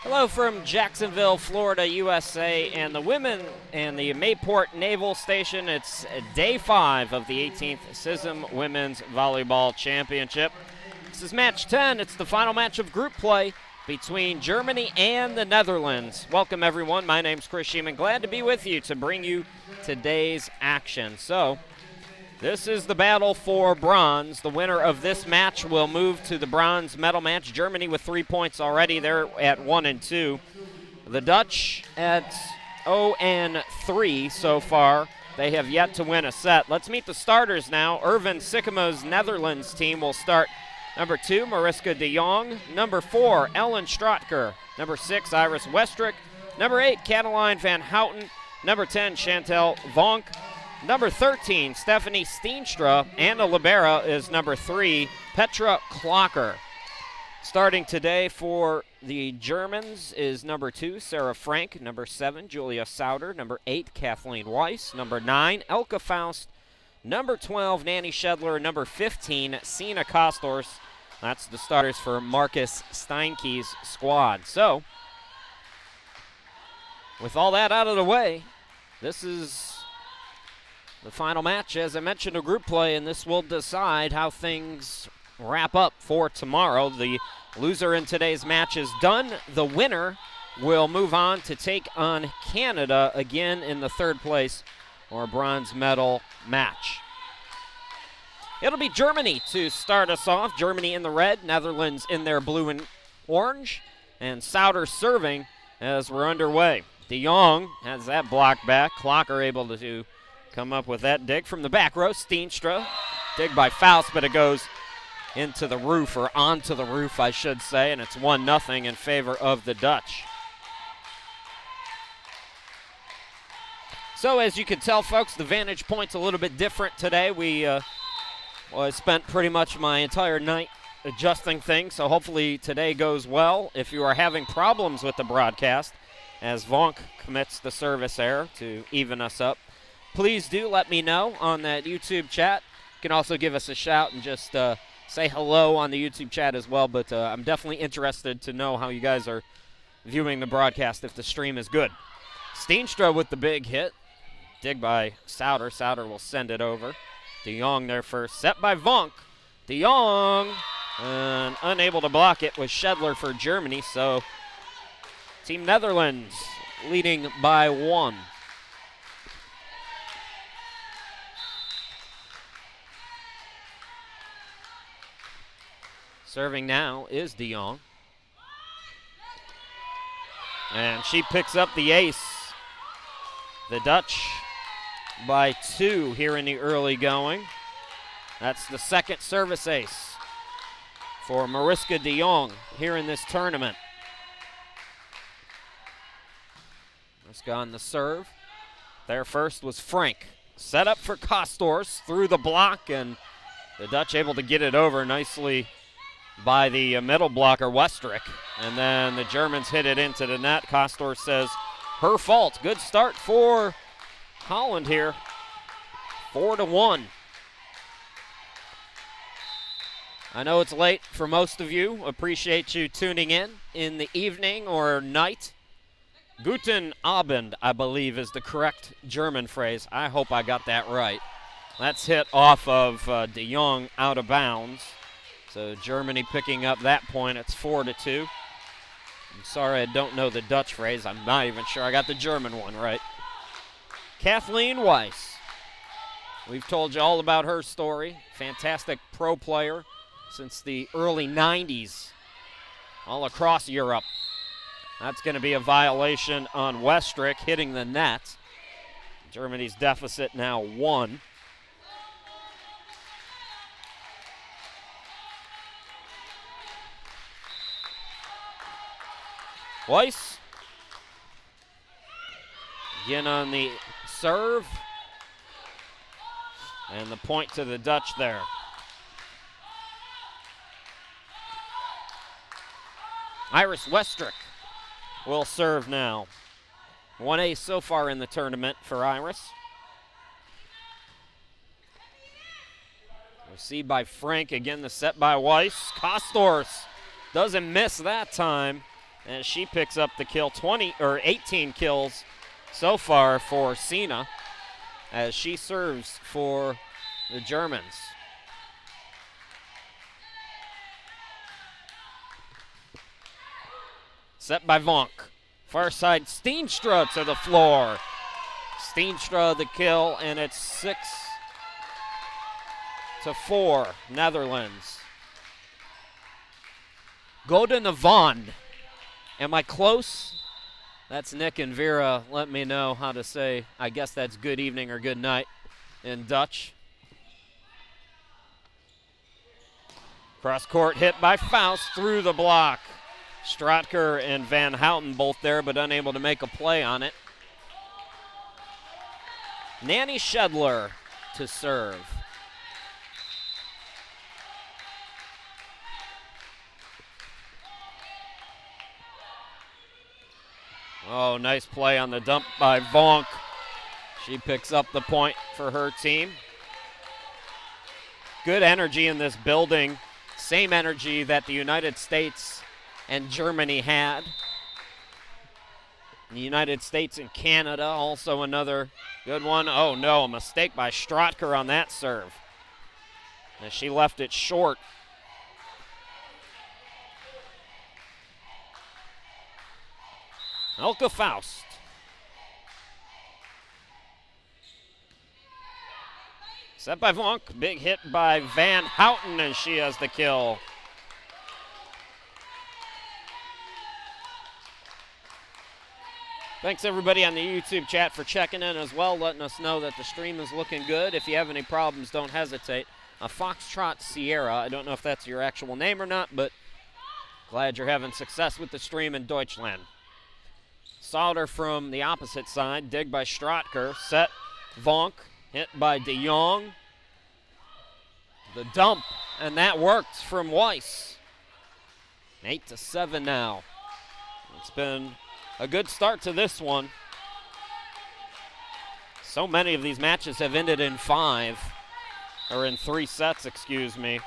Hello from Jacksonville, Florida, USA, and the women and the Mayport Naval Station. It's day 5 of the 18th CISM Women's Volleyball Championship. This is match 10. It's the final match of group play between Germany and the Netherlands. Welcome, everyone. My name's Chris Sheeman. Glad to be with you to bring you today's action. So, this is the battle for bronze. The winner of this match will move to the bronze medal match. Germany with 3 points already. They're at 1 and 2. The Dutch at 0 and 3 so far. They have yet to win a set. Let's meet the starters now. Erwin Sikkemo's Netherlands team will start. Number 2, Mariska de Jong. Number 4, Ellen Straatker. Number 6, Iris Westrick. Number 8, Caroline van Houten. Number 10, Chantal Vonk. Number 13, Stephanie Steenstra, and the libero is number 3, Petra Klocker. Starting today for the Germans is number 2, Sarah Frank, number 7, Julia Sauter, number 8, Kathleen Weiss, number 9, Elke Faust, number 12, Nanny Shedler, number 15, Sina Kostors. That's the starters for Marcus Steinke's squad. So, with all that out of the way, this is the final match, as I mentioned, a group play, and this will decide how things wrap up for tomorrow. The loser in today's match is done. The winner will move on to take on Canada again in the third place or a bronze medal match. It'll be Germany to start us off. Germany in the red, Netherlands in their blue and orange, and Sauter serving as we're underway. De Jong has that block back. Klocker able to come up with that dig from the back row. Steenstra, dig by Faust, but it goes into the roof, or onto the roof, I should say, and it's 1-0 in favor of the Dutch. So as you can tell, folks, the vantage point's a little bit different today. I spent pretty much my entire night adjusting things, so hopefully today goes well. If you are having problems with the broadcast, as Vonk commits the service error to even us up, please do let me know on that YouTube chat. You can also give us a shout and just say hello on the YouTube chat as well, but I'm definitely interested to know how you guys are viewing the broadcast, if the stream is good. Steenstra with the big hit. Dig by Sauter. Sauter will send it over. De Jong there first. Set by Vonk. De Jong, and unable to block it was Shedler for Germany, so Team Netherlands leading by 1. Serving now is de Jong. And she picks up the ace. The Dutch by 2 here in the early going. That's the second service ace for Mariska de Jong here in this tournament. Mariska on the serve. There first was Frank. Set up for Kostors through the block, and the Dutch able to get it over nicely by the middle blocker, Westrick. And then the Germans hit it into the net. Kostor says her fault. Good start for Holland here. 4-1. I know it's late for most of you. Appreciate you tuning in the evening or night. Guten Abend, I believe, is the correct German phrase. I hope I got that right. That's hit off of de Jong out of bounds. So Germany picking up that point. It's 4-2. I'm sorry I don't know the Dutch phrase. I'm not even sure I got the German one right. Kathleen Weiss. We've told you all about her story. Fantastic pro player since the early 90s, all across Europe. That's going to be a violation on Westrick hitting the net. Germany's deficit now 1. Weiss again on the serve, and the point to the Dutch there. Iris Westrick will serve now. 1 ace so far in the tournament for Iris. Received by Frank, again the set by Weiss. Kostors doesn't miss that time. And she picks up the kill, 18 kills so far for Sina as she serves for the Germans. Set by Vonk. Far side, Steenstra to the floor. Steenstra the kill, and it's 6-4, Netherlands. Godenavond. Am I close? That's Nick and Vera. Let me know how to say, I guess that's good evening or good night in Dutch. Cross court hit by Faust through the block. Stratker and Van Houten both there, but unable to make a play on it. Nanny Shedler to serve. Oh, nice play on the dump by Vonk. She picks up the point for her team. Good energy in this building. Same energy that the United States and Germany had. The United States and Canada, also another good one. Oh no, a mistake by Stratker on that serve. And she left it short. Elke Faust. Set by Vonk, big hit by Van Houten, and she has the kill. Thanks everybody on the YouTube chat for checking in as well, letting us know that the stream is looking good. If you have any problems, don't hesitate. Foxtrot Sierra, I don't know if that's your actual name or not, but glad you're having success with the stream in Deutschland. Sauter from the opposite side, dig by Stratker, set Vonk, hit by De Jong. The dump, and that worked from Weiss. 8-7 now. It's been a good start to this one. So many of these matches have ended in 3 sets, excuse me.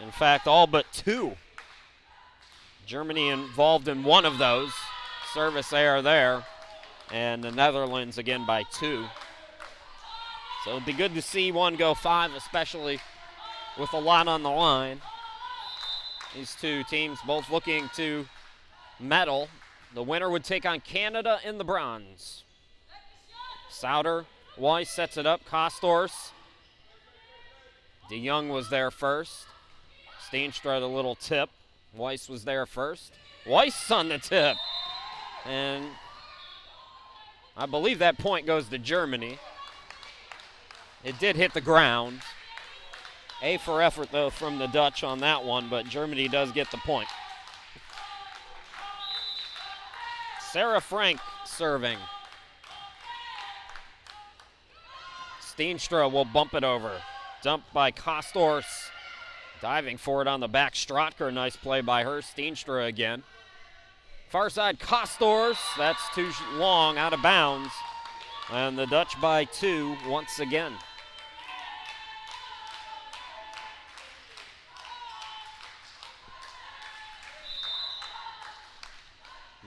In fact, all but 2. Germany involved in one of those. Service error there. And the Netherlands again by 2. So it'd be good to see one go 5, especially with a lot on the line. These two teams both looking to medal. The winner would take on Canada in the bronze. Sauter, Weiss sets it up. Kostors. De Jong was there first. Steenstra a little tip. Weiss was there first. Weiss on the tip. And I believe that point goes to Germany. It did hit the ground. A for effort, though, from the Dutch on that one, but Germany does get the point. Sarah Frank serving. Steenstra will bump it over. Dumped by Kostors. Diving for it on the back. Stratker, nice play by her. Steenstra again. Far side, Kostors. That's too long, out of bounds. And the Dutch by 2 once again.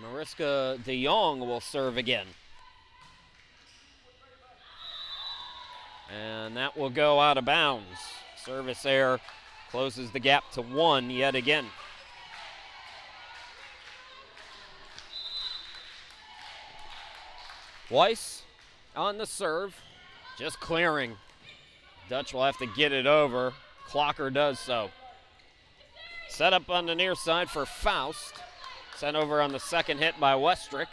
Mariska de Jong will serve again. And that will go out of bounds. Service error closes the gap to 1 yet again. Weiss on the serve, just clearing. Dutch will have to get it over. Clocker does so. Set up on the near side for Faust. Sent over on the second hit by Westrick.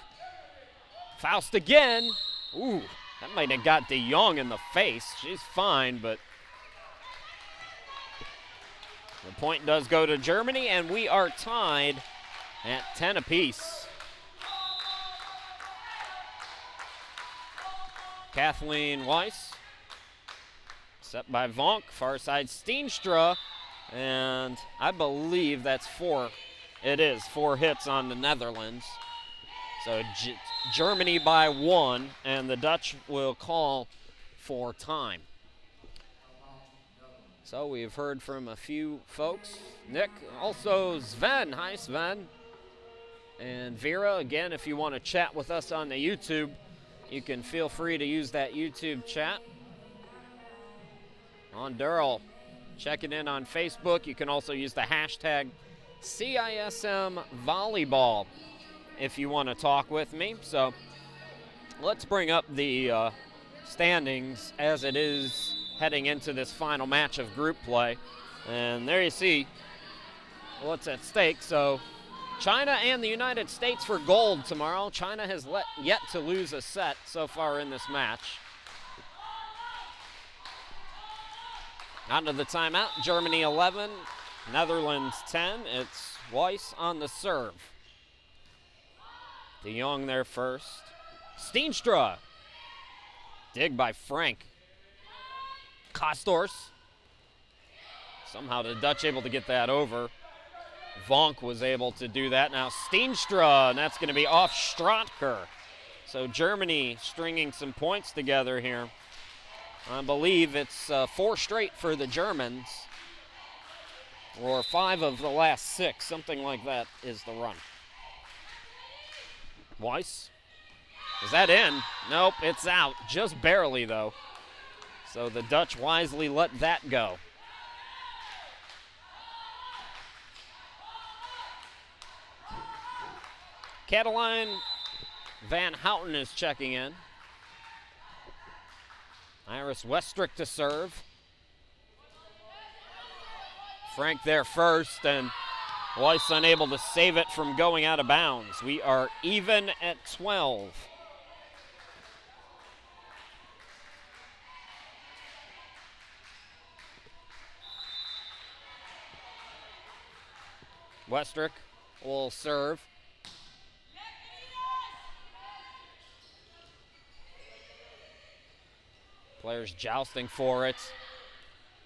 Faust again. Ooh, that might have got De Jong in the face. She's fine, but the point does go to Germany, and we are tied at 10 apiece. Kathleen Weiss. Set by Vonk. Far side Steenstra. And I believe that's 4. It is 4 hits on the Netherlands. So Germany by 1, and the Dutch will call for time. So we've heard from a few folks. Nick, also Sven. Hi, Sven. And Vera, again, if you want to chat with us on the YouTube, you can feel free to use that YouTube chat. On Durrell, checking in on Facebook. You can also use the hashtag CISM Volleyball if you want to talk with me. So let's bring up the standings as it is heading into this final match of group play. And there you see what's at stake. So China and the United States for gold tomorrow. China has yet to lose a set so far in this match. Out of the timeout, Germany 11, Netherlands 10. It's Weiss on the serve. De Jong there first. Steenstra. Dig by Frank. Kostors. Somehow the Dutch able to get that over. Vonk was able to do that. Now Steenstra, and that's going to be off Stratker. So Germany stringing some points together here. I believe it's 4 straight for the Germans. Or 5 of the last 6, something like that is the run. Weiss. Is that in? Nope, it's out. Just barely, though. So the Dutch wisely let that go. Caroline Van Houten is checking in. Iris Westrick to serve. Frank there first, and Weiss unable to save it from going out of bounds. We are even at 12. Westrick will serve. Players jousting for it.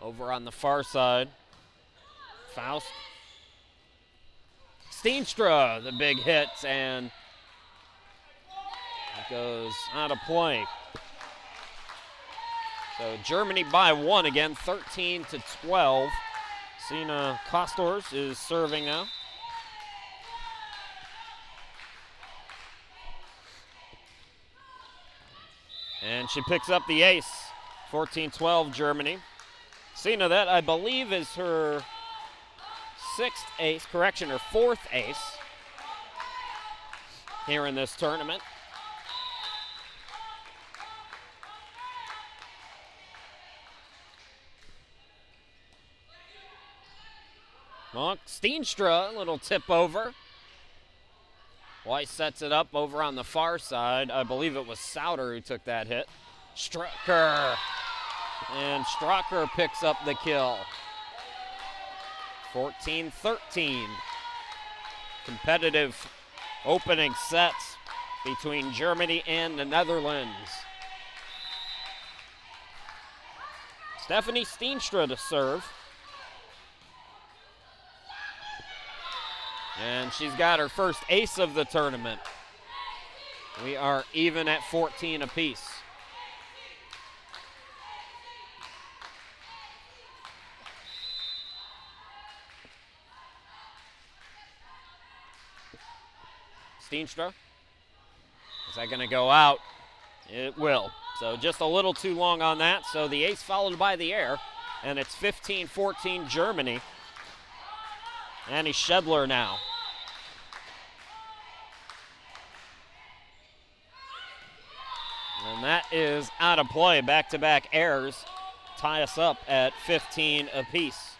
Over on the far side. Faust. Steenstra, the big hit, and it goes out of play. So Germany by 1 again, 13-12. Sina Kostors is serving now. And she picks up the ace, 14-12 Germany. Sina, that I believe is her 6th ace, correction, her 4th ace here in this tournament. Well, Steenstra, a little tip over. Weiss sets it up over on the far side. I believe it was Sauter who took that hit. Strucker. And Strucker picks up the kill. 14-13. Competitive opening sets between Germany and the Netherlands. Stephanie Steenstra to serve. And she's got her first ace of the tournament. We are even at 14 apiece. Steenstra. Is that going to go out? It will. So just a little too long on that. So the ace followed by the air. And it's 15-14 Germany. Annie Schedler now. And that is out of play. Back-to-back errors tie us up at 15 apiece.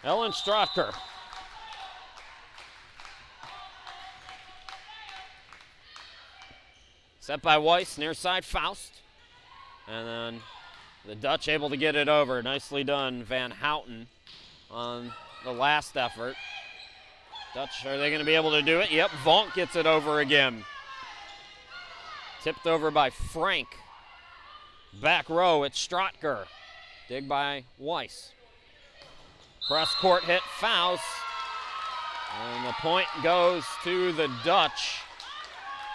Ellen Strotker. Set by Weiss, near side Faust. And then the Dutch able to get it over. Nicely done, Van Houten on the last effort. Dutch, are they going to be able to do it? Yep, Vonk gets it over again. Tipped over by Frank. Back row, it's Strotker. Dig by Weiss. Cross court hit, Faust. And the point goes to the Dutch.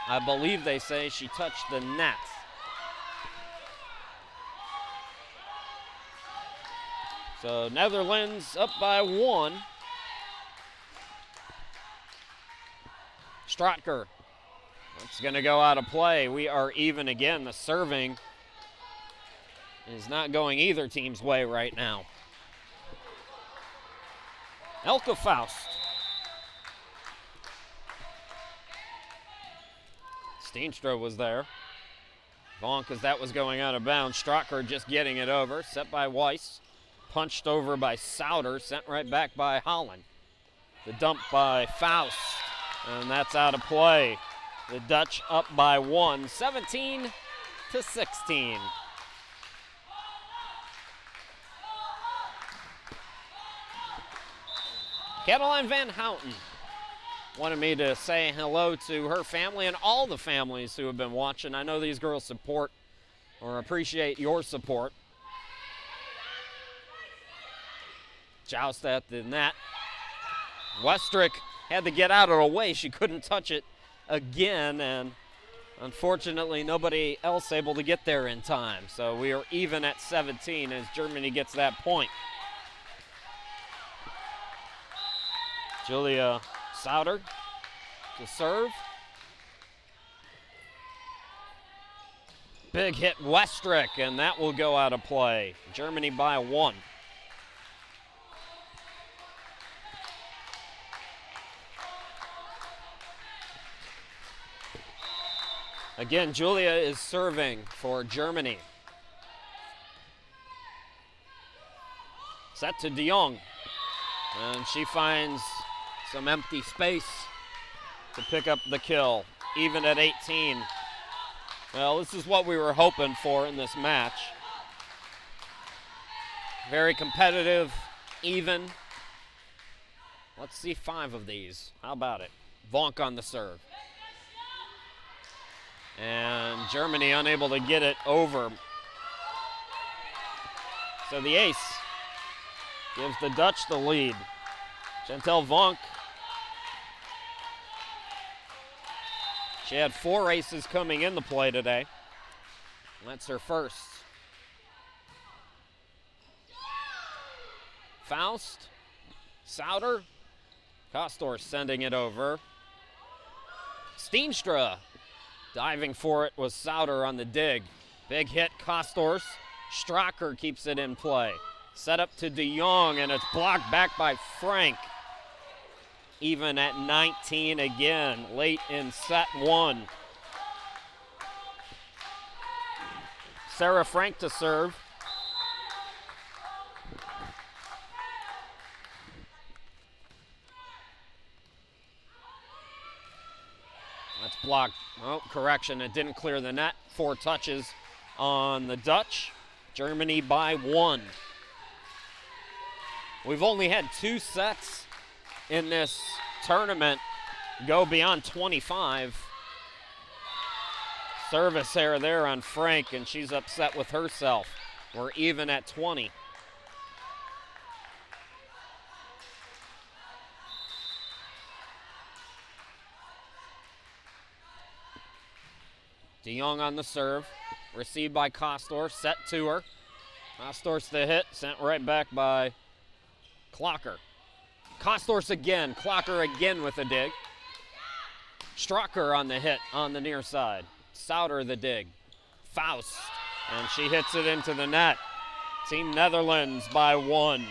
I believe they say she touched the net. So Netherlands up by 1. Stratker. It's going to go out of play. We are even again. The serving is not going either team's way right now. Elke Faust. Steenstra was there. Vonk as that was going out of bounds. Stratker just getting it over. Set by Weiss. Punched over by Sauter. Sent right back by Holland. The dump by Faust. And that's out of play. The Dutch up by 1, 17-16. Caroline Van Houten wanted me to say hello to her family and all the families who have been watching. I know these girls support or appreciate your support. Joust at the net. Westrick had to get out of the way. She couldn't touch it again, and unfortunately nobody else able to get there in time. So we are even at 17 as Germany gets that point. Julia Sauter to serve. Big hit Westrick, and that will go out of play. Germany by 1. Again, Julia is serving for Germany. Set to de Jong, and she finds some empty space to pick up the kill, even at 18. Well, this is what we were hoping for in this match. Very competitive, even. Let's see 5 of these. How about it? Vonk on the serve. And Germany unable to get it over. So the ace gives the Dutch the lead. Chantal Vonk. She had 4 aces coming in the play today. That's her first. Faust, Sauter, Kostor sending it over. Steenstra diving for it was Sauter on the dig. Big hit, Kostors. Stratker keeps it in play. Set up to de Jong, and it's blocked back by Frank. Even at 19 again, late in set 1. Sarah Frank to serve. That's blocked. Oh, correction, it didn't clear the net. 4 touches on the Dutch. Germany by 1. We've only had 2 sets in this tournament go beyond 25. Service error there on Frank, and she's upset with herself. We're even at 20. de Jong on the serve. Received by Kostor, set to her. Kostor's the hit, sent right back by Clocker. Kostor's again, Clocker again with a dig. Stratker on the hit on the near side. Sauter the dig. Faust, and she hits it into the net. Team Netherlands by 1.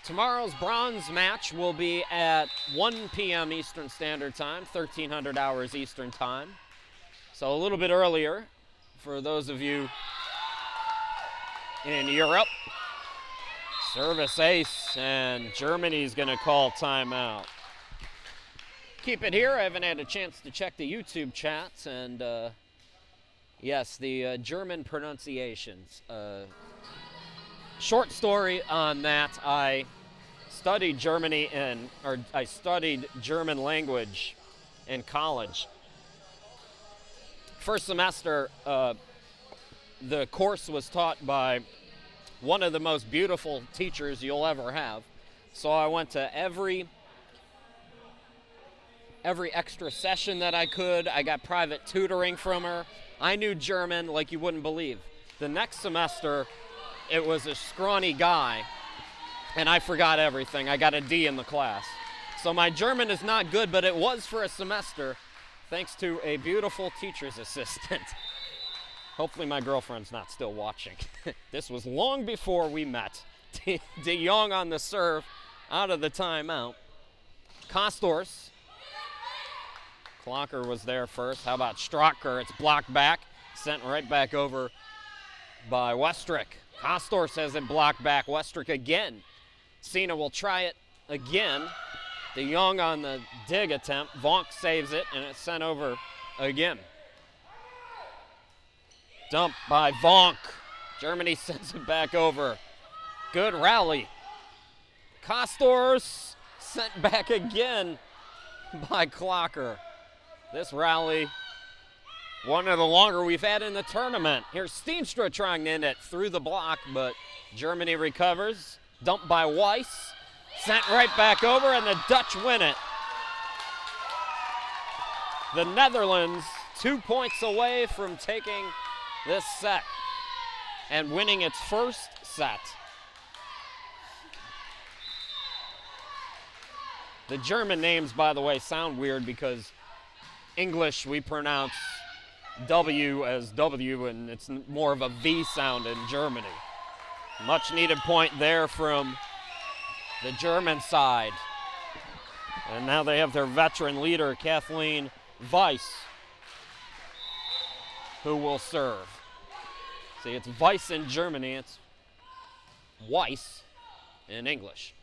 Tomorrow's bronze match will be at 1 p.m. Eastern Standard Time, 1300 hours Eastern Time. So a little bit earlier for those of you in Europe. Service ace, and Germany's going to call timeout. Keep it here. I haven't had a chance to check the YouTube chats, and yes, the German pronunciations. Short story on that. I studied I studied German language in college. First semester, the course was taught by one of the most beautiful teachers you'll ever have. So I went to every extra session that I could. I got private tutoring from her. I knew German like you wouldn't believe. The next semester, it was a scrawny guy and I forgot everything. I got a D in the class. So my German is not good, but it was for a semester, thanks to a beautiful teacher's assistant. Hopefully my girlfriend's not still watching. This was long before we met. De Jong on the serve, out of the timeout. Kostors. Clocker was there first. How about Strocker? It's blocked back, sent right back over by Westrick. Kostors has it blocked back. Westrick again. Cena will try it again. De Jong on the dig attempt. Vonk saves it, and it's sent over again. Dump by Vonk. Germany sends it back over. Good rally. Kostors sent back again by Clocker. This rally, one of the longer we've had in the tournament. Here's Steenstra trying to end it through the block, but Germany recovers. Dumped by Weiss. Sent right back over, and the Dutch win it. The Netherlands 2 points away from taking this set and winning its first set. The German names, by the way, sound weird because English we pronounce W as W, and it's more of a V sound in Germany. Much needed point there from the German side. And now they have their veteran leader, Kathleen Weiss, who will serve. See, it's Weiss in Germany, it's Weiss in English.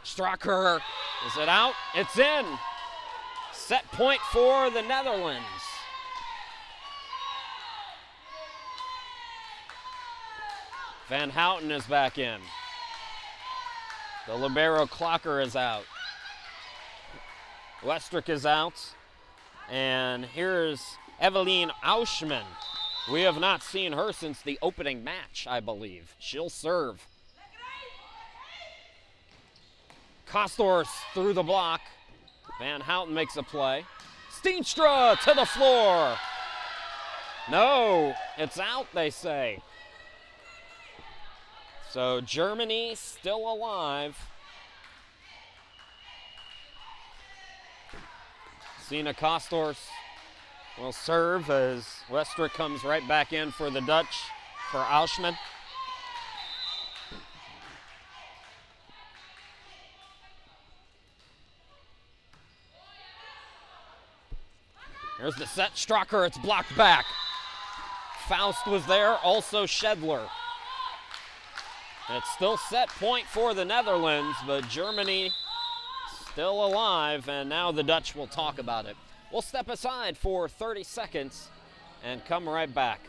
Strocker, is it out? It's in. Set point for the Netherlands. Van Houten is back in. The libero Clocker is out. Westrick is out. And here's Eveline Auschman. We have not seen her since the opening match, I believe. She'll serve. Kostors through the block. Van Houten makes a play. Steenstra to the floor. No, it's out, they say. So Germany still alive. Sina Kostors will serve as Westrick comes right back in for the Dutch for Auschman. Here's the set. Strocker, it's blocked back. Faust was there, also Schedler. It's still set point for the Netherlands, but Germany still alive, and now the Dutch will talk about it. We'll step aside for 30 seconds and come right back.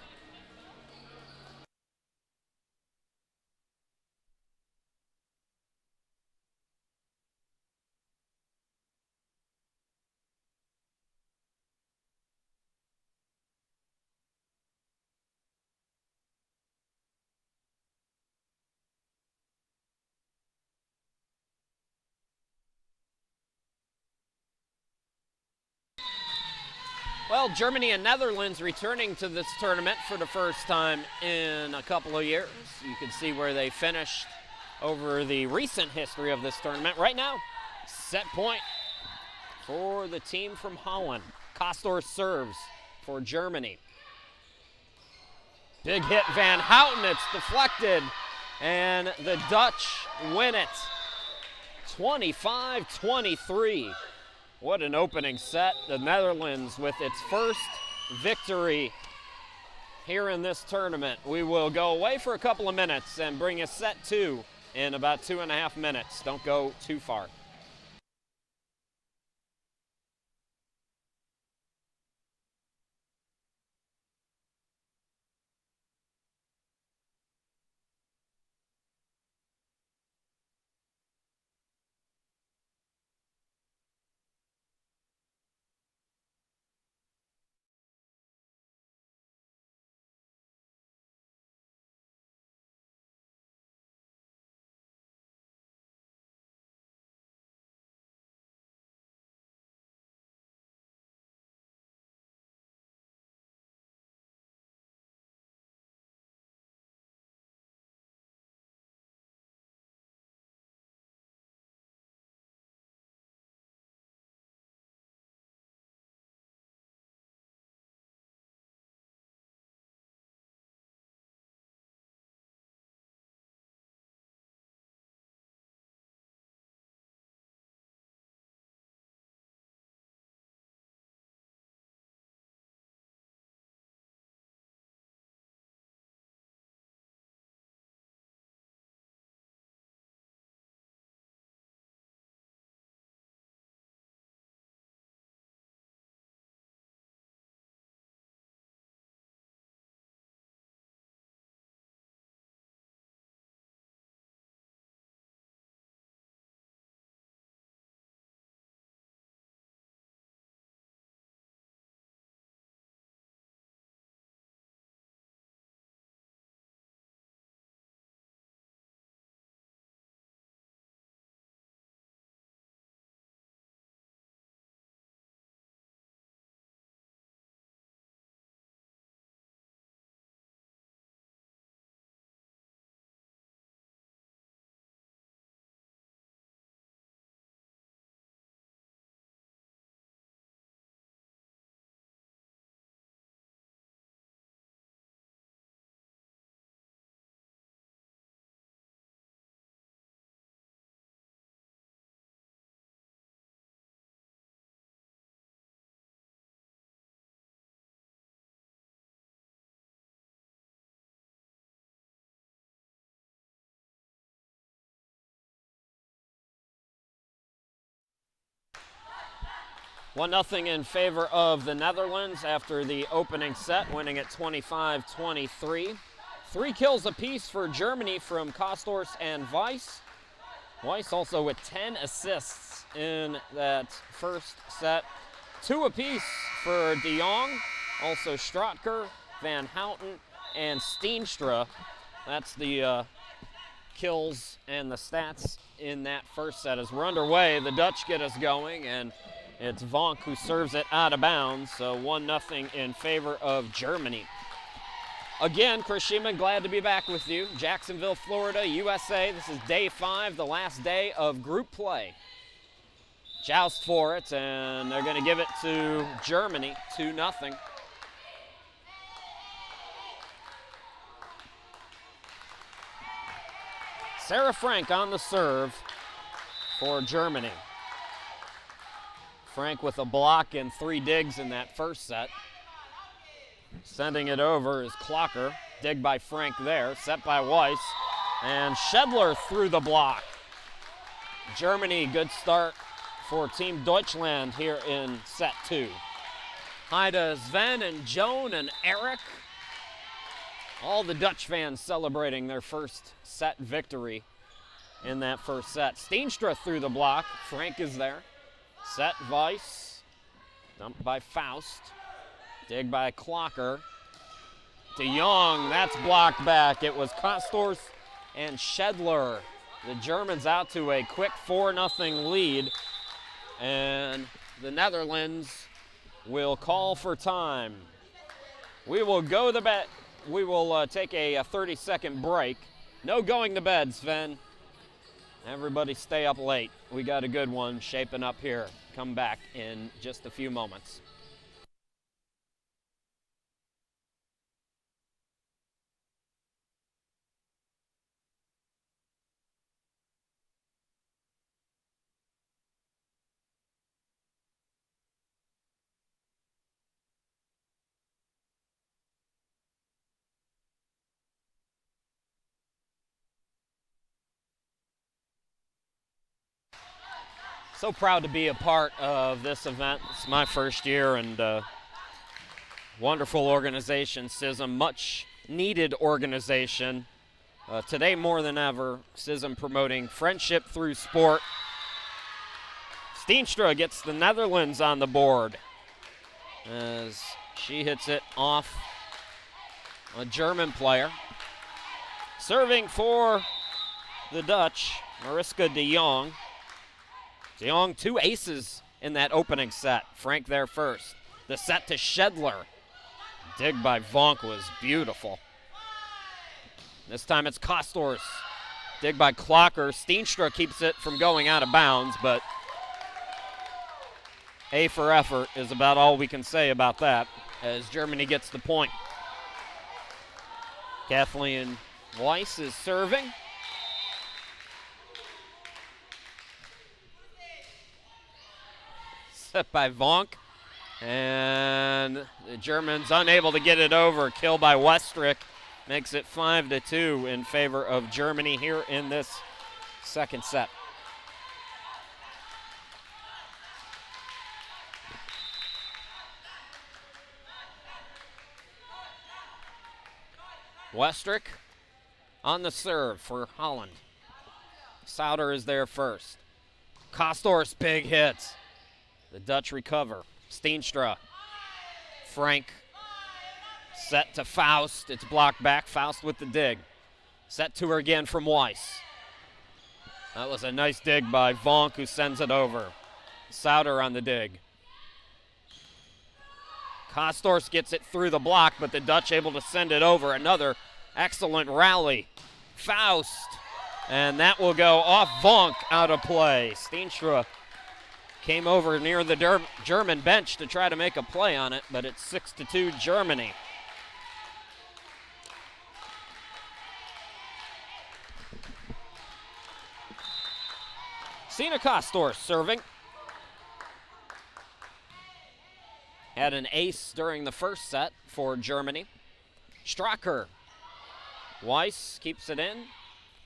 Well, Germany and Netherlands returning to this tournament for the first time in a couple of years. You can see where they finished over the recent history of this tournament. Right now, set point for the team from Holland. Kostors serves for Germany. Big hit, Van Houten, it's deflected, and the Dutch win it. 25-23. What an opening set. The Netherlands with its first victory here in this tournament. We will go away for a couple of minutes and bring us set two in about 2.5 minutes. Don't go too far. 1-0 in favor of the Netherlands after the opening set, winning at 25-23. 3 kills apiece for Germany from Kostorst and Weiss. Weiss also with 10 assists in that first set. 2 apiece for de Jong, also Stratker, Van Houten, and Steenstra. That's the kills and the stats in that first set. As we're underway, the Dutch get us going, and it's Vonk who serves it out of bounds, so 1-0 in favor of Germany. Again, Chris Sheeman, glad to be back with you. Jacksonville, Florida, USA. This is day 5, the last day of group play. Joust for it, and they're going to give it to Germany, 2-0. Sarah Frank on the serve for Germany. Frank with a block and 3 digs in that first set. Sending it over is Clocker. Dig by Frank there, set by Weiss. And Schedler through the block. Germany, good start for Team Deutschland here in set 2. Hi to Sven and Joan and Eric. All the Dutch fans celebrating their first set victory in that first set. Steenstra through the block. Frank is there. Set Weiss. Dumped by Faust. Dig by Clocker. De Jong, that's blocked back. It was Kostorst and Schedler. The Germans out to a quick 4-0 lead. And the Netherlands will call for time. We will go to bed. We will take a 30-second break. No going to bed, Sven. Everybody stay up late. We got a good one shaping up here. Come back in just a few moments. So proud to be a part of this event. It's my first year, and wonderful organization, CISM, much needed organization. Today more than ever, CISM promoting friendship through sport. Steenstra gets the Netherlands on the board as she hits it off a German player. Serving for the Dutch, Mariska de Jong. De Jong, 2 aces in that opening set. Frank there first. The set to Schedler. Dig by Vonk was beautiful. This time it's Kostorst. Dig by Clocker. Steenstra keeps it from going out of bounds, but A for effort is about all we can say about that as Germany gets the point. Kathleen Weiss is serving. Set by Vonk, and the Germans unable to get it over. Kill by Westrick makes it 5-2 in favor of Germany here in this second set. Westrick on the serve for Holland. Souter is there first. Kostorst, big hits. The Dutch recover. Steenstra. Frank. Set to Faust. It's blocked back. Faust with the dig. Set to her again from Weiss. That was a nice dig by Vonk, who sends it over. Souter on the dig. Kostorst gets it through the block, but the Dutch able to send it over. Another excellent rally. Faust. And that will go off Vonk, out of play. Steenstra came over near the German bench to try to make a play on it, but it's 6-2 Germany. Sina Kostorst serving. Had an ace during the first set for Germany. Stracker. Weiss keeps it in.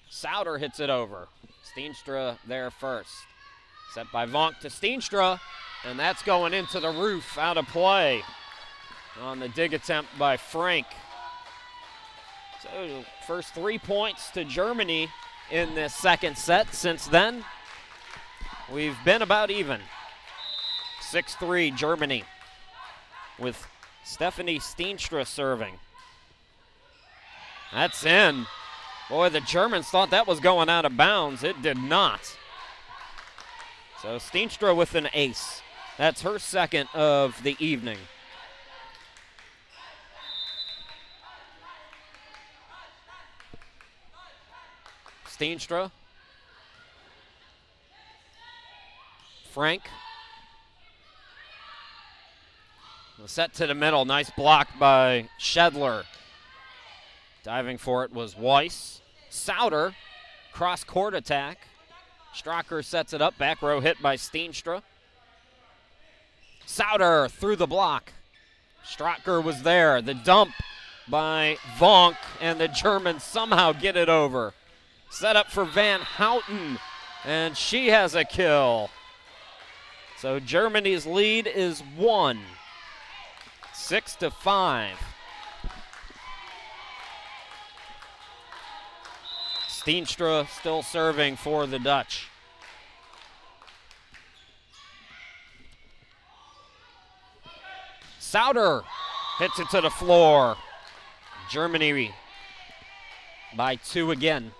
Souter hits it over. Steenstra there first. Set by Vonk to Steenstra. And that's going into the roof, out of play on the dig attempt by Frank. So first 3 points to Germany in this second set. Since then, we've been about even. 6-3 Germany with Stephanie Steenstra serving. That's in. Boy, the Germans thought that was going out of bounds. It did not. So Steenstra with an ace. That's her second of the evening. Steenstra. Frank. The set to the middle. Nice block by Shedler. Diving for it was Weiss. Sauter, cross-court attack. Strocker sets it up. Back row hit by Steenstra. Sauter through the block. Strocker was there. The dump by Vonk, and the Germans somehow get it over. Set up for Van Houten, and she has a kill. So Germany's lead is 1, 6-5. Steenstra still serving for the Dutch. Sauter hits it to the floor. Germany by 2 again.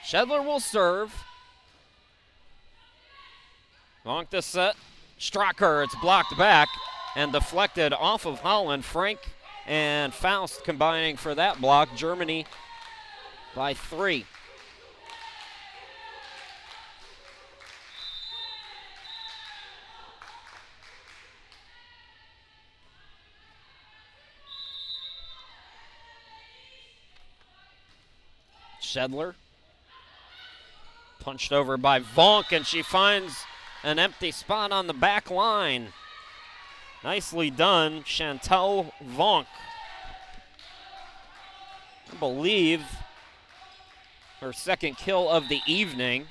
Shedler will serve. Vonk the set. Strocker, it's blocked back and deflected off of Holland. Frank and Faust combining for that block. Germany by 3. Shedler punched over by Vonk, and she finds an empty spot on the back line. Nicely done, Chantal Vonk. I believe her second kill of the evening.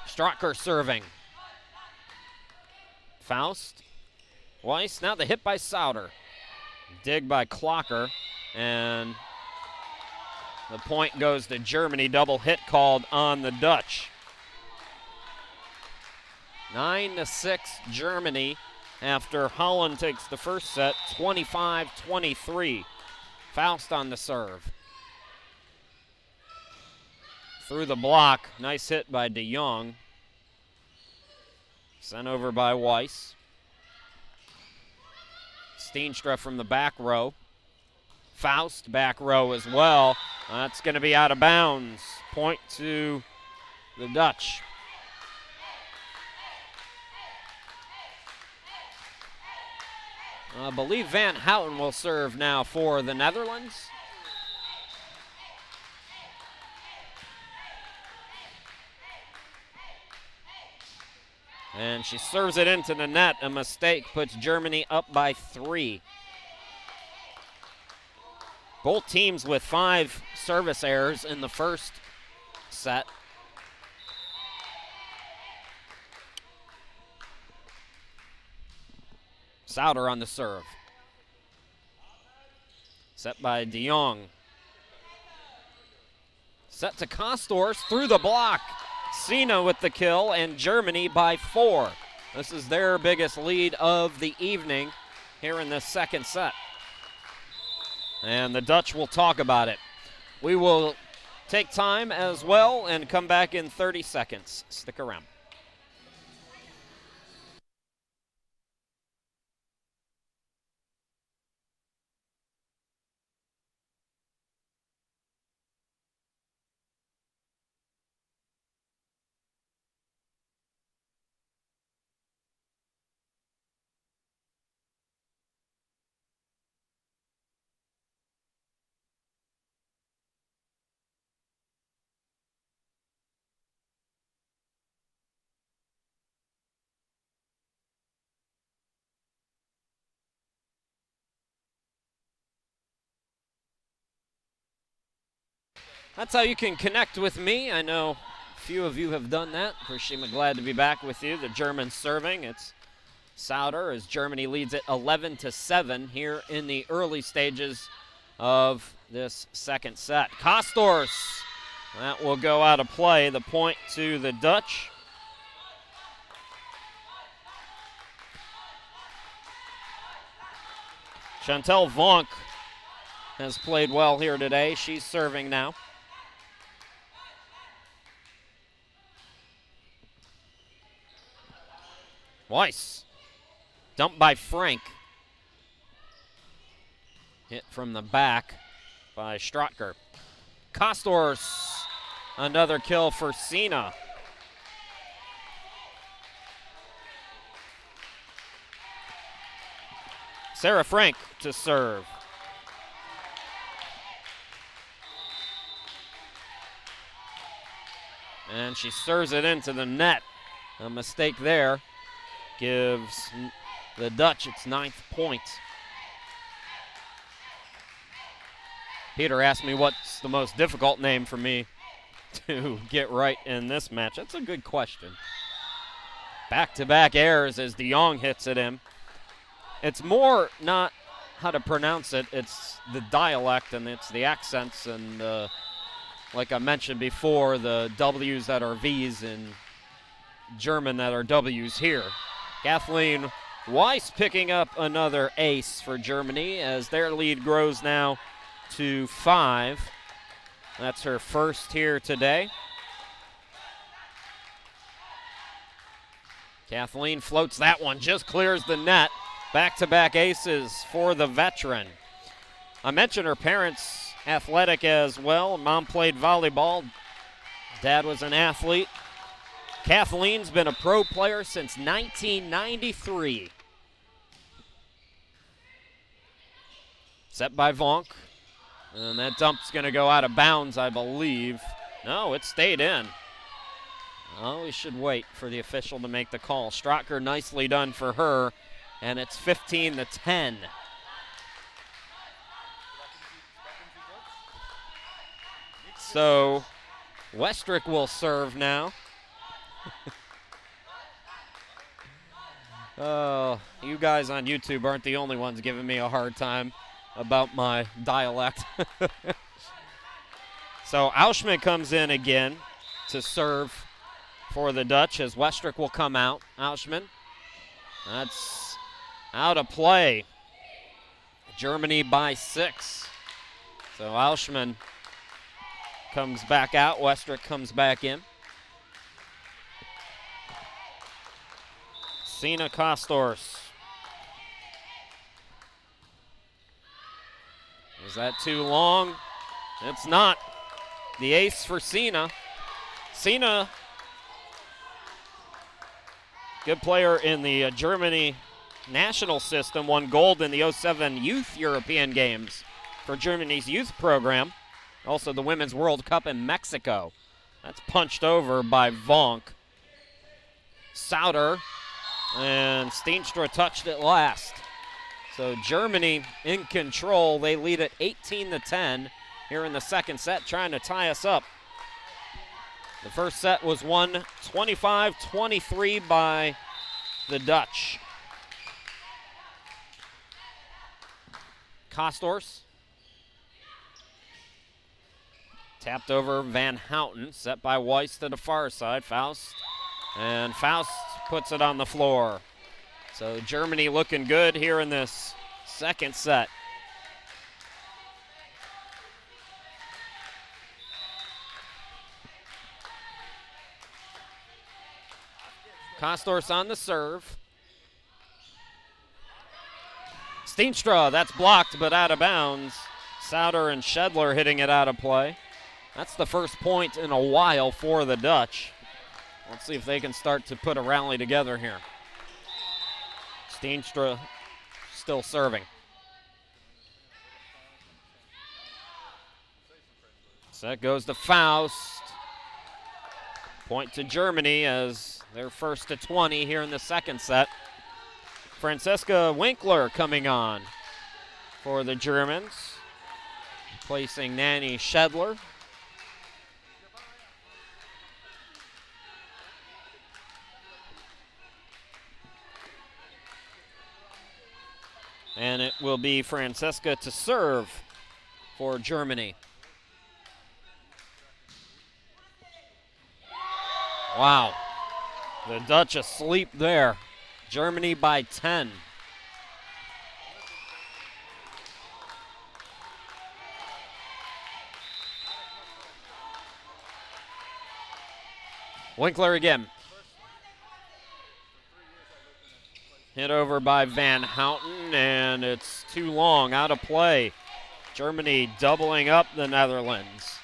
Strocker serving. Faust. Weiss, now the hit by Sauter. Dig by Clocker, and the point goes to Germany. Double hit called on the Dutch. 9-6 Germany after Holland takes the first set, 25-23. Faust on the serve. Through the block, nice hit by de Jong. Sent over by Weiss. Steenstra from the back row. Faust back row as well. That's going to be out of bounds. Point to the Dutch. I believe Van Houten will serve now for the Netherlands. And she serves it into the net. A mistake puts Germany up by 3. Both teams with 5 service errors in the first set. Sauter on the serve. Set by de Jong. Set to Kostors through the block. Sina with the kill, and Germany by 4. This is their biggest lead of the evening here in this second set. And the Dutch will talk about it. We will take time as well and come back in 30 seconds. Stick around. That's how you can connect with me. I know a few of you have done that. Appreciate glad to be back with you. The Germans serving. It's Sauter as Germany leads it 11-7 here in the early stages of this second set. Kostors, that will go out of play. The point to the Dutch. Chantel Vonk has played well here today. She's serving now. Weiss, dumped by Frank. Hit from the back by Stratker. Kostors, another kill for Sina. Sarah Frank to serve. And she serves it into the net. A mistake there gives the Dutch its 9th point. Peter asked me what's the most difficult name for me to get right in this match. That's a good question. Back-to-back errors as de Jong hits at him. It's more not how to pronounce it, it's the dialect and it's the accents and like I mentioned before, the W's that are V's in German that are W's here. Kathleen Weiss picking up another ace for Germany as their lead grows now to 5. That's her first here today. Kathleen floats that one, just clears the net. Back-to-back aces for the veteran. I mentioned her parents athletic as well. Mom played volleyball. Dad was an athlete. Kathleen's been a pro player since 1993. Set by Vonk. And that dump's going to go out of bounds, I believe. No, it stayed in. Oh, we should wait for the official to make the call. Stratker, nicely done for her. And it's 15-10. So Westrick will serve now. Oh, you guys on YouTube aren't the only ones giving me a hard time about my dialect. So Auschman comes in again to serve for the Dutch as Westrick will come out. Auschman, that's out of play. Germany by 6. So Auschman comes back out. Westrick comes back in. Sina Kostors. Is that too long? It's not. The ace for Sina. Sina, good player in the Germany national system, won gold in the 07 Youth European Games for Germany's youth program. Also the Women's World Cup in Mexico. That's punched over by Vonk. Sauter and Steenstra touched it last. So Germany in control. They lead at 18-10 here in the second set, trying to tie us up. The first set was won 25-23 by the Dutch. Kostors. Tapped over Van Houten, set by Weiss to the far side. Faust. And Faust puts it on the floor. So Germany looking good here in this second set. Kostors on the serve. Steenstra, that's blocked but out of bounds. Sauter and Schedler hitting it out of play. That's the first point in a while for the Dutch. Let's see if they can start to put a rally together here. Steenstra still serving. Set goes to Faust. Point to Germany as they're first to 20 here in the second set. Franziska Winkler coming on for the Germans, placing Nanny Schedler. And it will be Francesca to serve for Germany. Wow. The Dutch asleep there. Germany by 10. Winkler again. Hit over by Van Houten, and it's too long, out of play. Germany doubling up the Netherlands.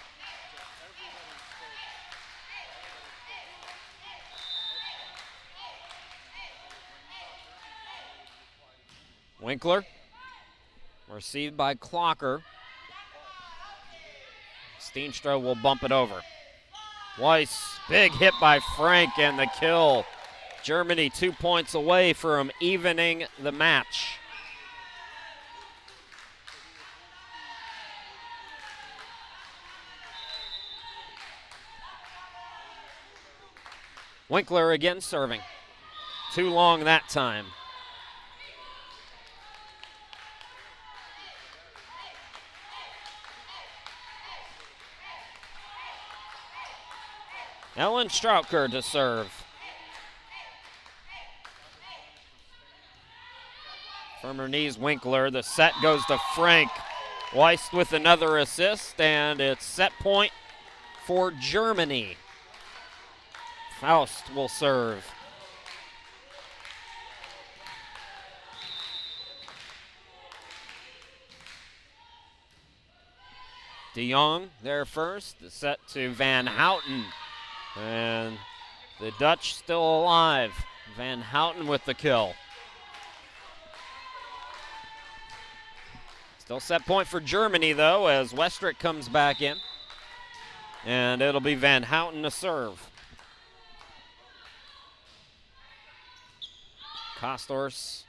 Winkler, received by Clocker. Steenstra will bump it over. Weiss, big hit by Frank, and the kill. Germany 2 points away from evening the match. Winkler again serving. Too long that time. Ellen Strauker to serve. From her knees, Winkler. The set goes to Frank. Weiss with another assist, and it's set point for Germany. Faust will serve. De Jong there first. The set to Van Houten. And the Dutch still alive. Van Houten with the kill. Still set point for Germany, though, as Westrick comes back in. And it'll be Van Houten to serve. Kostors,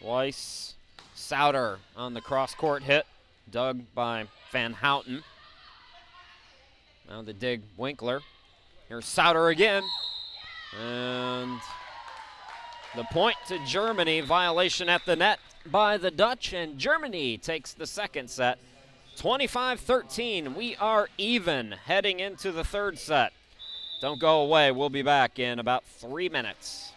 Weiss, Sauter on the cross-court hit. Dug by Van Houten. Now the dig, Winkler. Here's Sauter again. And the point to Germany. Violation at the net by the Dutch, and Germany takes the second set. 25-13. We are even heading into the third set. Don't go away. We'll be back in about 3 minutes.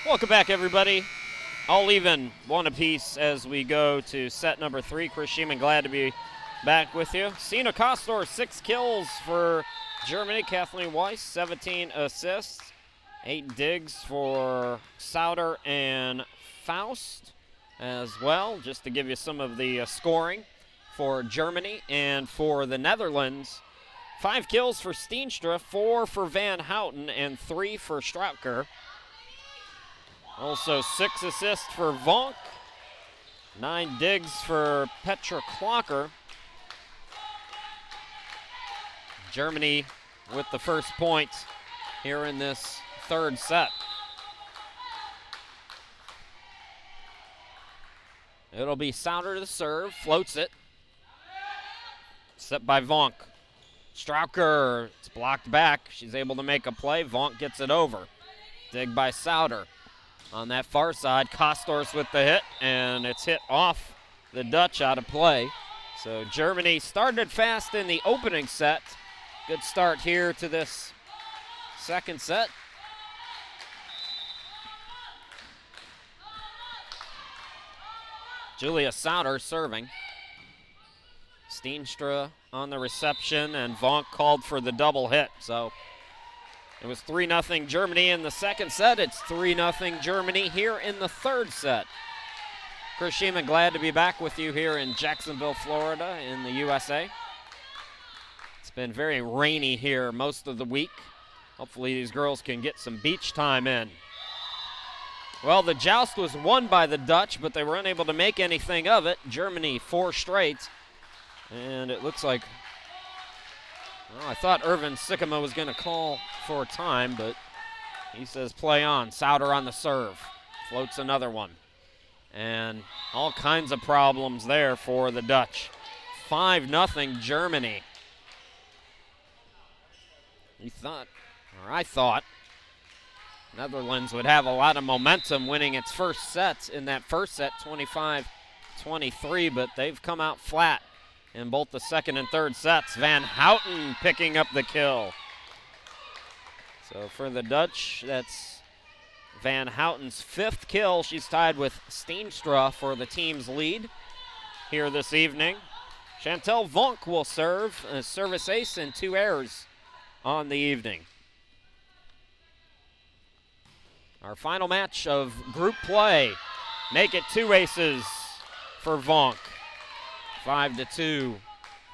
Welcome back, everybody. All even, one apiece as we go to set number 3. Chris Schiemann, glad to be back with you. Sina Kostor, 6 kills for Germany. Kathleen Weiss, 17 assists. 8 digs for Sauter and Faust as well, just to give you some of the scoring for Germany. And for the Netherlands, 5 kills for Steenstra, 4 for Van Houten, and 3 for Strautker. Also 6 assists for Vonk, 9 digs for Petra Klocker. Germany with the first point here in this third set. It'll be Sauter to serve, floats it. Set by Vonk. Strautker, it's blocked back. She's able to make a play. Vonk gets it over. Dig by Sauter. On that far side, Kostor's with the hit, and it's hit off the Dutch out of play. So Germany started fast in the opening set. Good start here to this second set. Julia Sauter serving. Steenstra on the reception, and Vonk called for the double hit. So it was 3-0 Germany in the second set. It's 3-0 Germany here in the third set. Chris Schiemann, glad to be back with you here in Jacksonville, Florida in the USA. It's been very rainy here most of the week. Hopefully these girls can get some beach time in. Well, the joust was won by the Dutch, but they were unable to make anything of it. Germany 4 straight. And it looks like, well, I thought Irvin Sikkema was going to call for time, but he says play on. Sauter on the serve. Floats another one. And all kinds of problems there for the Dutch. 5-0 Germany. I thought, Netherlands would have a lot of momentum winning its first set in that first set, 25-23, but they've come out flat in both the second and third sets. Van Houten picking up the kill. So for the Dutch, that's Van Houten's 5th kill. She's tied with Steenstra for the team's lead here this evening. Chantel Vonk will serve, a service ace and 2 errors on the evening. Our final match of group play. Make it 2 aces for Vonk. 5-2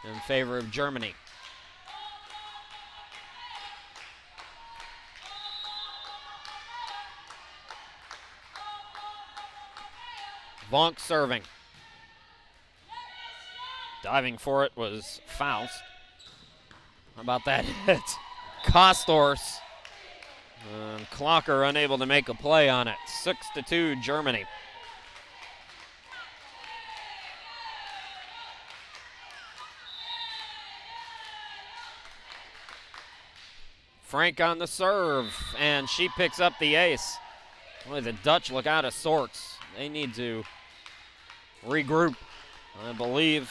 in favor of Germany. Vonk serving. Diving for it was Faust. How about that hit? Kostors. Klocker unable to make a play on it. 6-2 Germany. Frank on the serve, and she picks up the ace. Boy, the Dutch look out of sorts. They need to regroup. I believe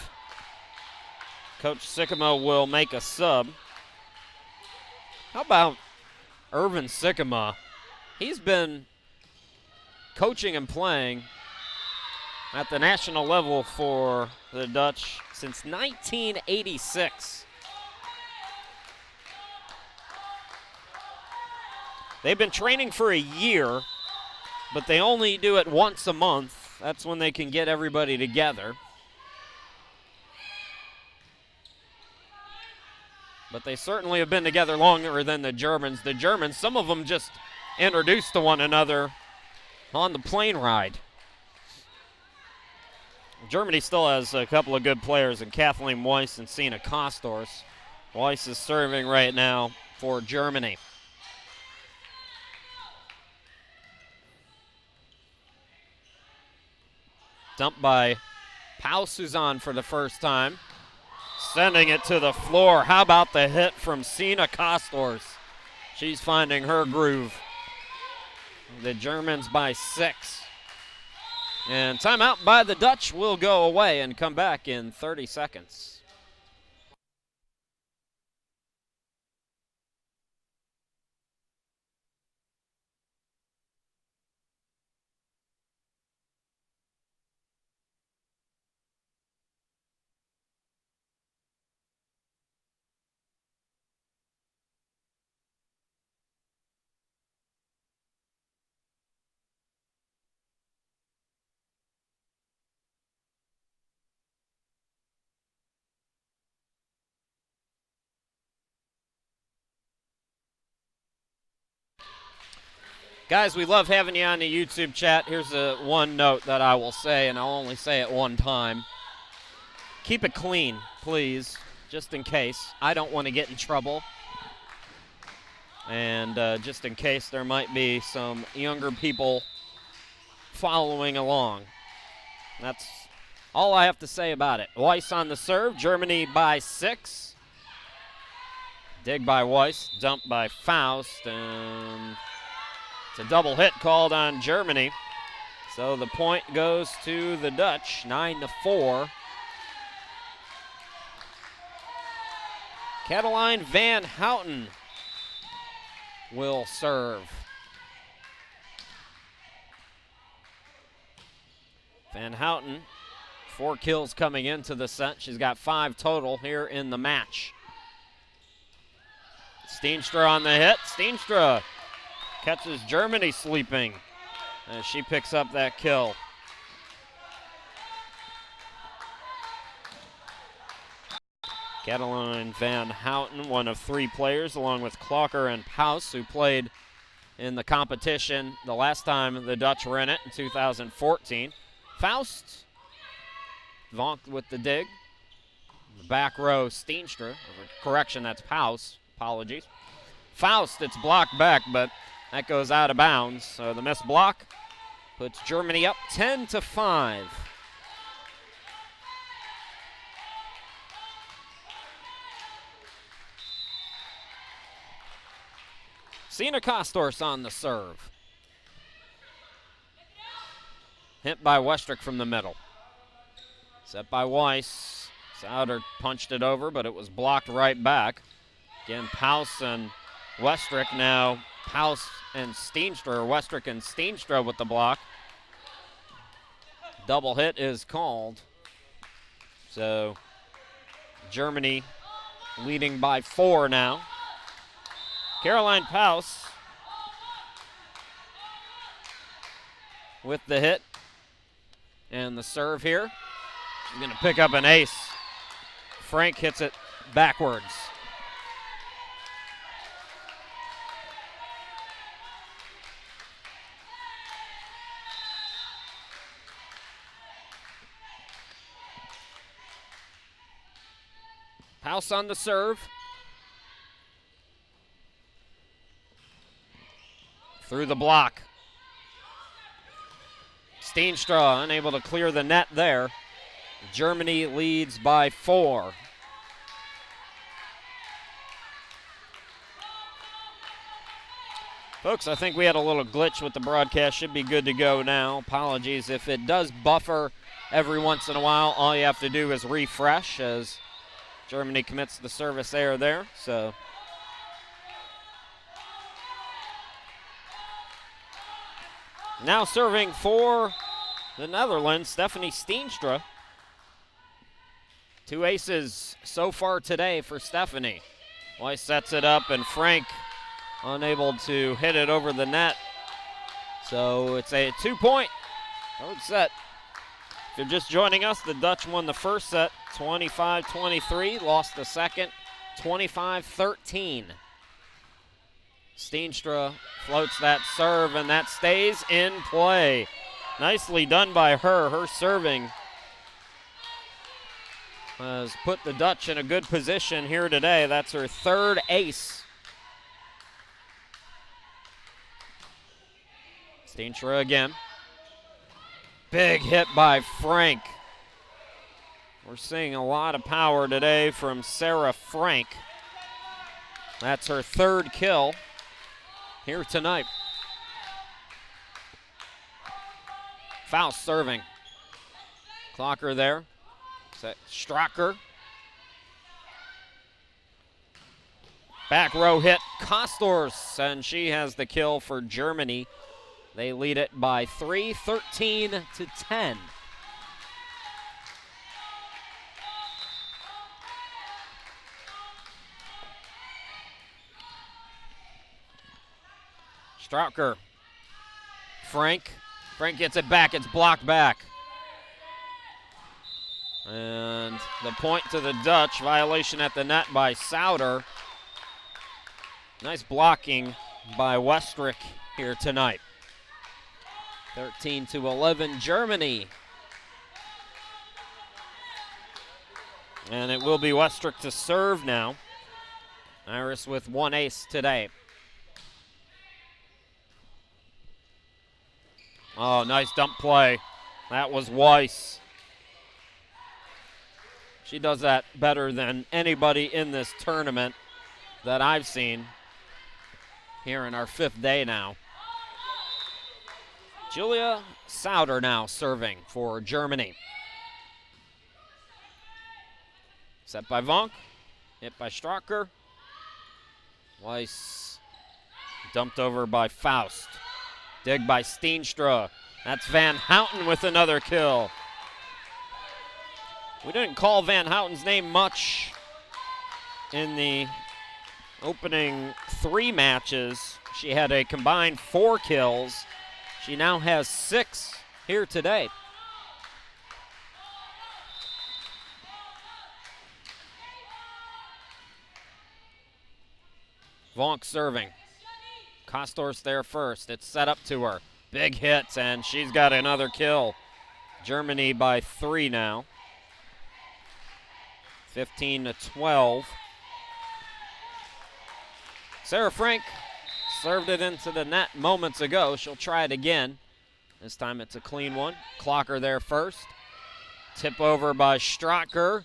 Coach Sikkema will make a sub. How about Irvin Sikkema? He's been coaching and playing at the national level for the Dutch since 1986. They've been training for a year, but they only do it once a month. That's when they can get everybody together. But they certainly have been together longer than the Germans. The Germans, some of them just introduced to one another on the plane ride. Germany still has a couple of good players in Kathleen Weiss and Sina Kostors. Weiss is serving right now for Germany. Dumped by Pau Suzanne for the first time. Sending it to the floor. How about the hit from Sina Kostors? She's finding her groove. The Germans by 6. And timeout by the Dutch will go away and come back in 30 seconds. Guys, we love having you on the YouTube chat. Here's one note that I will say, and I'll only say it one time. Keep it clean, please, just in case. I don't want to get in trouble. And just in case there might be some younger people following along. That's all I have to say about it. Weiss on the serve. Germany by 6. Dig by Weiss. Dump by Faust. And it's a double hit called on Germany. So the point goes to the Dutch, 9-4. Caroline Van Houten will serve. Van Houten, 4 kills coming into the set. She's got 5 total here in the match. Steenstra on the hit. Steenstra catches Germany sleeping as she picks up that kill. Caroline Van Houten, one of 3 players, along with Klocker and Paus, who played in the competition the last time the Dutch were in it in 2014. Faust, Vonk with the dig. The back row, Steenstra. Correction, that's Paus. Apologies. Faust, it's blocked back, but that goes out of bounds. So the missed block puts Germany up 10-5. Sina Kostors on the serve. Hit by Westrick from the middle. Set by Weiss. Sauter punched it over, but it was blocked right back. Again, Paus and Westrick now. Paus and Steenstra, or Westrick and Steenstra with the block. Double hit is called. So Germany leading by 4 now. Caroline Paus with the hit and the serve here. She's going to pick up an ace. Frank hits it backwards. Paus on the serve. Through the block. Steenstra unable to clear the net there. Germany leads by 4. Folks, I think we had a little glitch with the broadcast. Should be good to go now. Apologies if it does buffer every once in a while. All you have to do is refresh as Germany commits the service error there. So now serving for the Netherlands, Stephanie Steenstra. 2 aces so far today for Stephanie. Weiss sets it up, and Frank unable to hit it over the net. So it's a 2-point third set. If you're just joining us, the Dutch won the first set 25-23, lost the second 25-13. Steenstra floats that serve, and that stays in play. Nicely done by her. Her serving has put the Dutch in a good position here today. That's her 3rd ace. Steenstra again. Big hit by Frank. We're seeing a lot of power today from Sarah Frank. That's her 3rd kill here tonight. Faust serving. Klocker there. Stracker. Back row hit. Kostors, and she has the kill for Germany. They lead it by 3, 13-10. Stracker. Frank gets it back. It's blocked back. And the point to the Dutch. Violation at the net by Sauter. Nice blocking by Westrick here tonight. 13-11 Germany. And it will be Westrick to serve now. Iris with 1 ace today. Oh, nice dump play. That was Weiss. She does that better than anybody in this tournament that I've seen here in our 5th day now. Julia Sauter now serving for Germany. Set by Vonk, hit by Stracher. Weiss dumped over by Faust. Dig by Steenstra. That's Van Houten with another kill. We didn't call Van Houten's name much in the opening 3 matches. She had a combined 4 kills. She now has 6 here today. Vonk serving. Kostor's there first. It's set up to her. Big hits, and she's got another kill. Germany by 3 now. 15-12. Sarah Frank served it into the net moments ago. She'll try it again. This time it's a clean one. Clocker there first. Tip over by Stracher.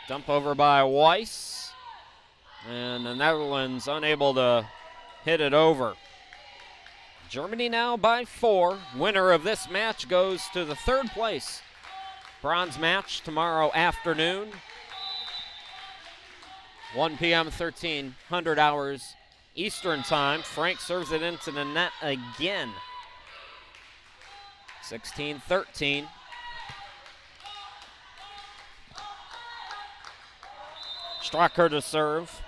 Dump over by Weiss. And the Netherlands unable to hit it over. Germany now by 4. Winner of this match goes to the 3rd place bronze match tomorrow afternoon. 1 p.m., 1300 hours Eastern time. Frank serves it into the net again. 16-13. Stracher to serve.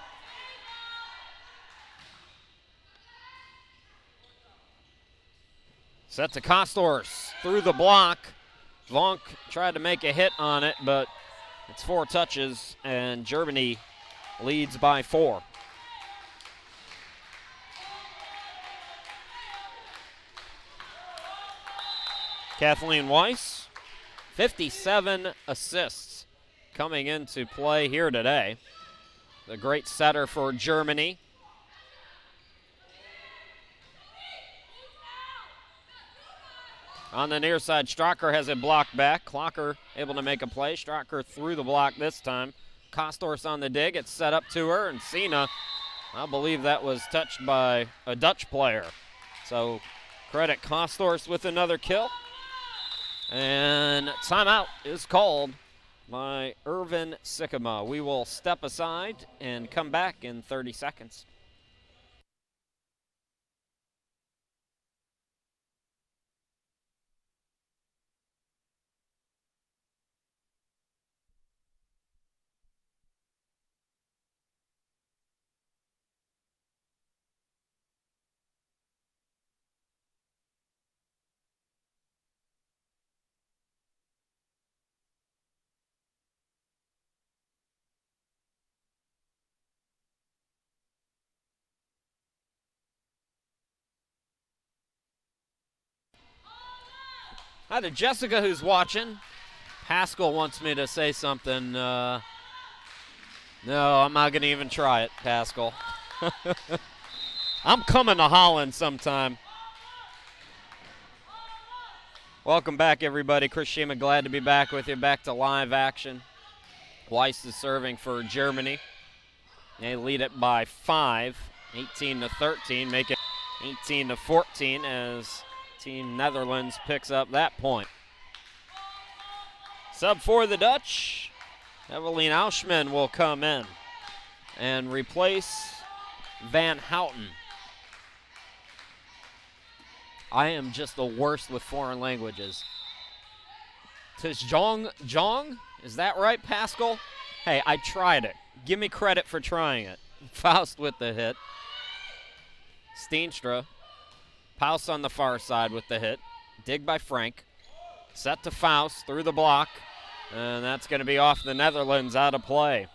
Set to Kostors through the block. Vonk tried to make a hit on it, but it's 4 touches, and Germany leads by 4. Kathleen Weiss, 57 assists coming into play here today. The great setter for Germany. On the near side, Stracher has it blocked back. Clocker able to make a play. Stracher through the block this time. Kostors on the dig. It's set up to her, and Sina, I believe that was touched by a Dutch player. So credit Kostors with another kill. And timeout is called by Irvin Sikkema. We will step aside and come back in 30 seconds. Hi to Jessica, who's watching. Pascal wants me to say something. No, I'm not going to even try it, Pascal. I'm coming to Holland sometime. Welcome back, everybody. Chris Schema, glad to be back with you. Back to live action. Weiss is serving for Germany. They lead it by 5, 18-13, make it 18-14 as Team Netherlands picks up that point. Sub for the Dutch, Evelien Auschman will come in and replace Van Houten. I am just the worst with foreign languages. Jong? Is that right, Pascal? Hey, I tried it. Give me credit for trying it. Faust with the hit. Steenstra. Paus on the far side with the hit. Dig by Frank. Set to Faust through the block. And that's going to be off the Netherlands, out of play.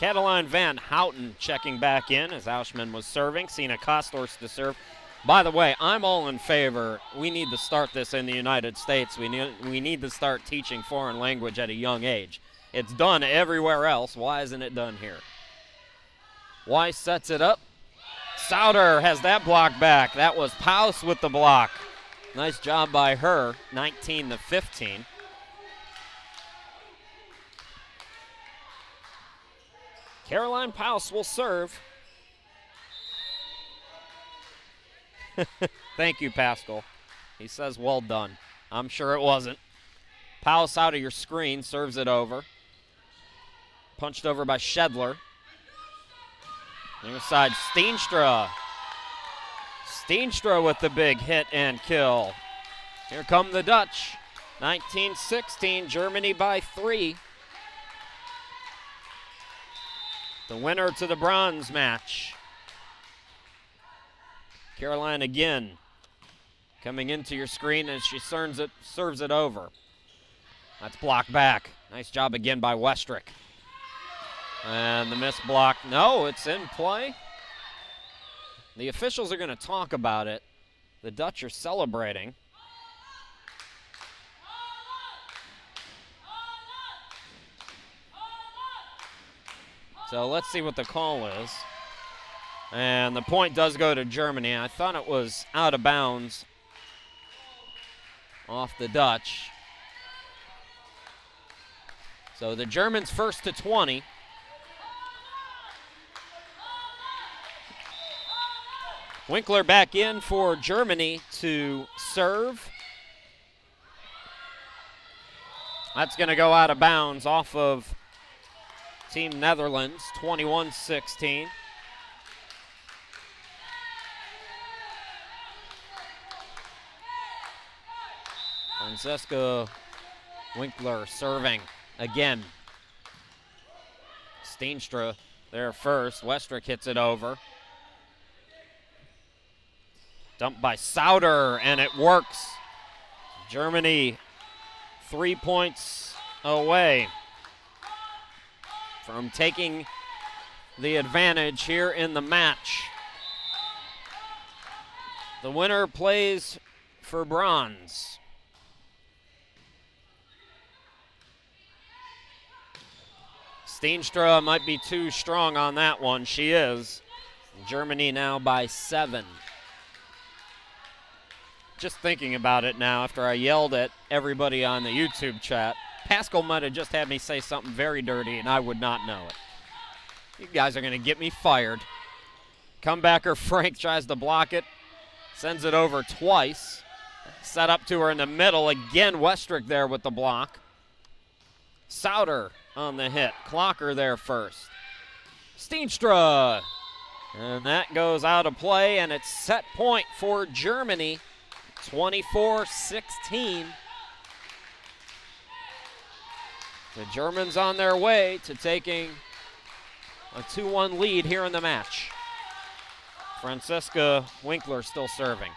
Cataline Van Houten checking back in as Auschman was serving. Sina Kostor's to serve. By the way, I'm all in favor. We need to start this in the United States. We need to start teaching foreign language at a young age. It's done everywhere else. Why isn't it done here? Weiss sets it up. Sauter has that block back. That was Paus with the block. Nice job by her, 19-15. Caroline Paus will serve. Thank you, Pascal. He says, well done. I'm sure it wasn't. Paus out of your screen, serves it over. Punched over by Shedler. Near side, Steenstra. Steenstra with the big hit and kill. Here come the Dutch. 19-16, Germany by 3. The winner to the bronze match. Caroline again coming into your screen as she serves it over. That's blocked back. Nice job again by Westrick. And the missed block. No, it's in play. The officials are going to talk about it. The Dutch are celebrating. So let's see what the call is. And the point does go to Germany. I thought it was out of bounds off the Dutch. So the Germans first to 20. Winkler back in for Germany to serve. That's going to go out of bounds off of Team Netherlands, 21-16. Francesca Winkler serving again. Steenstra there first. Westrick hits it over. Dumped by Sauter, and it works. Germany 3 points away from taking the advantage here in the match. The winner plays for bronze. Steenstra might be too strong on that one. She is. Germany now by 7. Just thinking about it now after I yelled at everybody on the YouTube chat, Pascal might have just had me say something very dirty and I would not know it. You guys are going to get me fired. Comebacker Frank tries to block it. Sends it over twice. Set up to her in the middle. Again, Westrick there with the block. Sauter on the hit. Clocker there first. Steenstra. And that goes out of play, and it's set point for Germany. 24-16. The Germans on their way to taking a 2-1 lead here in the match. Francesca Winkler still serving.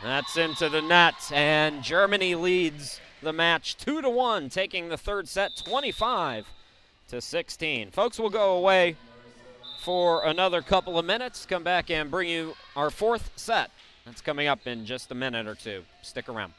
That's into the net, and Germany leads the match 2-1, taking the third set 25-16. Folks, we'll go away for another couple of minutes, come back and bring you our fourth set. That's coming up in just a minute or two. Stick around.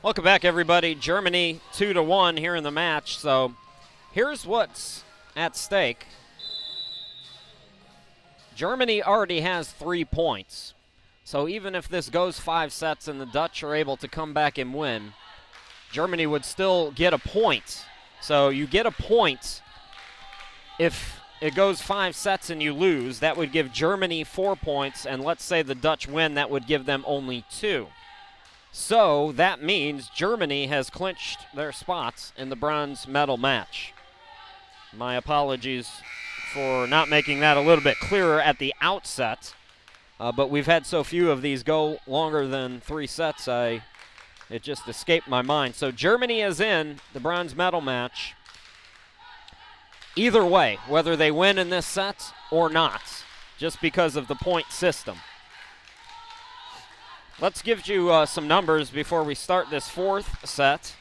Welcome back, everybody. Germany 2-1 here in the match. So here's what's at stake. Germany already has 3 points. So even if this goes 5 sets and the Dutch are able to come back and win, Germany would still get a point. So you get a point if it goes 5 sets and you lose. That would give Germany 4 points, and let's say the Dutch win, that would give them only 2. So that means Germany has clinched their spots in the bronze medal match. My apologies for not making that a little bit clearer at the outset, but we've had so few of these go longer than 3 sets, it just escaped my mind. So Germany is in the bronze medal match either way, whether they win in this set or not, just because of the point system. Let's give you some numbers before we start this 4th set.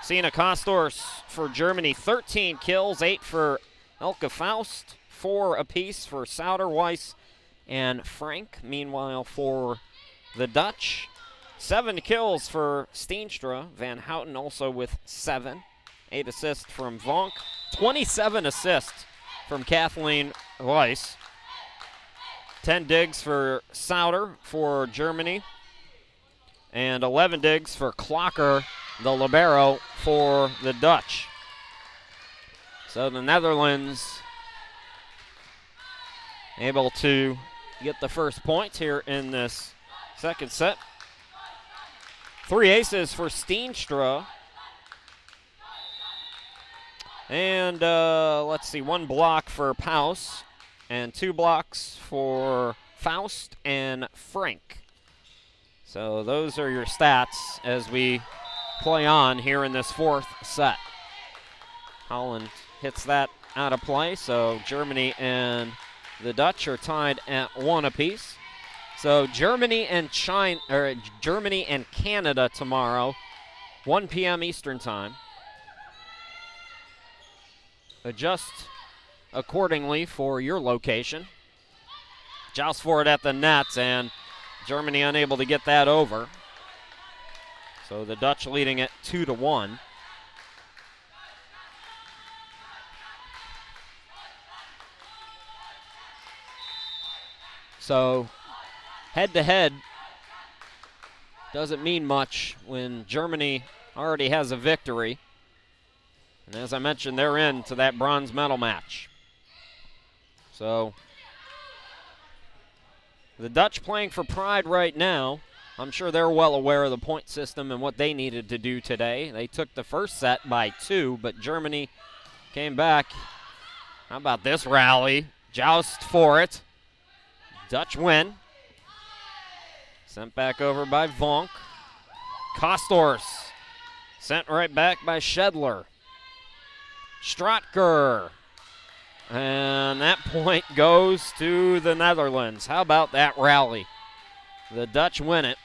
Sina Kostors for Germany, 13 kills, 8 for Elke Faust, 4 apiece for Sauter, Weiss, and Frank. Meanwhile, for the Dutch, 7 kills for Steenstra, Van Houten also with 7. 8 assists from Vonk, 27 assists from Kathleen Weiss. 10 digs for Sauter for Germany, and 11 digs for Klocker, the libero, for the Dutch. So the Netherlands able to get the first point here in this second set. 3 aces for Steenstra. And let's see, 1 block for Paus, and 2 blocks for Faust and Frank. So those are your stats as we play on here in this 4th set. Holland hits that out of play, so Germany and the Dutch are tied at 1 apiece. So Germany and Canada tomorrow, 1 p.m. Eastern Time. Adjust accordingly for your location. Joust for it at the net, and Germany unable to get that over. So the Dutch leading it 2-1. So head-to-head doesn't mean much when Germany already has a victory. And as I mentioned, they're into that bronze medal match. So the Dutch playing for pride right now. I'm sure they're well aware of the point system and what they needed to do today. They took the first set by 2, but Germany came back. How about this rally? Joust for it. Dutch win. Sent back over by Vonk. Kostors sent right back by Schedler. Stratker. And that point goes to the Netherlands. How about that rally? The Dutch win it.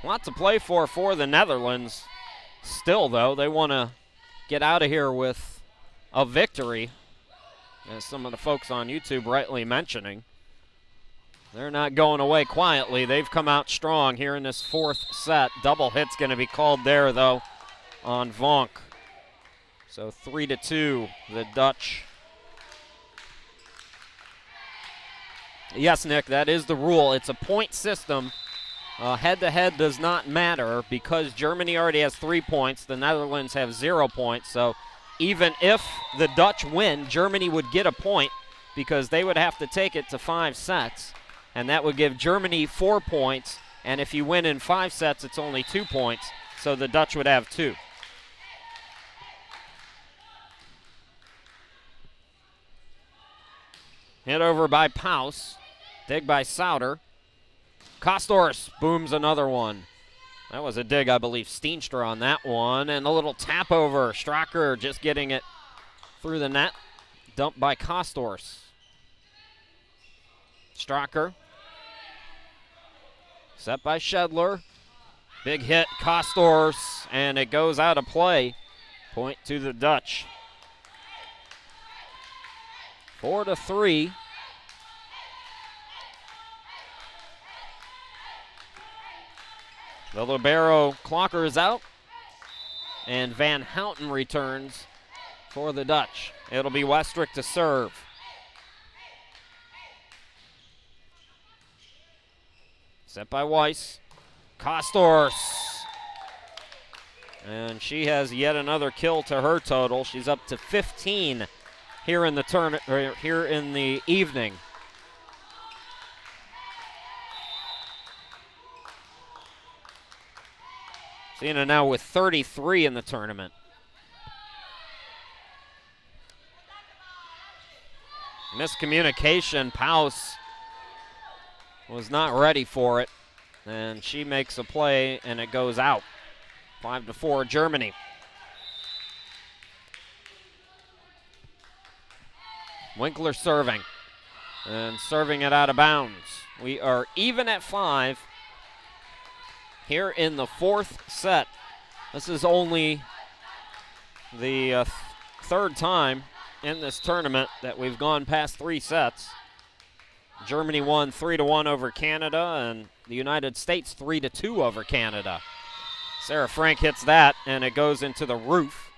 Lot to play for the Netherlands. Still, though, they want to get out of here with a victory, as some of the folks on YouTube rightly mentioning. They're not going away quietly. They've come out strong here in this 4th set. Double hit's going to be called there, though, on Vonk. So 3-2, the Dutch. Yes, Nick, that is the rule. It's a point system. Head-to-head does not matter because Germany already has 3 points. The Netherlands have 0 points. So even if the Dutch win, Germany would get a point because they would have to take it to 5 sets. And that would give Germany 4 points. And if you win in 5 sets, it's only 2 points. So the Dutch would have 2. Hit over by Paus. Dig by Sauter. Kostors booms another one. That was a dig, I believe, Steenstra on that one. And a little tap over. Stracker just getting it through the net. Dumped by Kostors. Stracker. Set by Schedler. Big hit, Kostors, and it goes out of play. Point to the Dutch. 4-3. The libero Clocker is out, and Van Houten returns for the Dutch. It'll be Westrick to serve. Set by Weiss. Kostors. And she has yet another kill to her total. She's up to 15 here in the evening. Siena now with 33 in the tournament. Miscommunication. Paus was not ready for it, and she makes a play, and it goes out. 5-4 Germany. Winkler serving, and serving it out of bounds. We are even at 5 here in the fourth set. This is only the third time in this tournament that we've gone past 3 sets. Germany won 3-1 over Canada, and the United States 3-2 over Canada. Sarah Frank hits that, and it goes into the roof.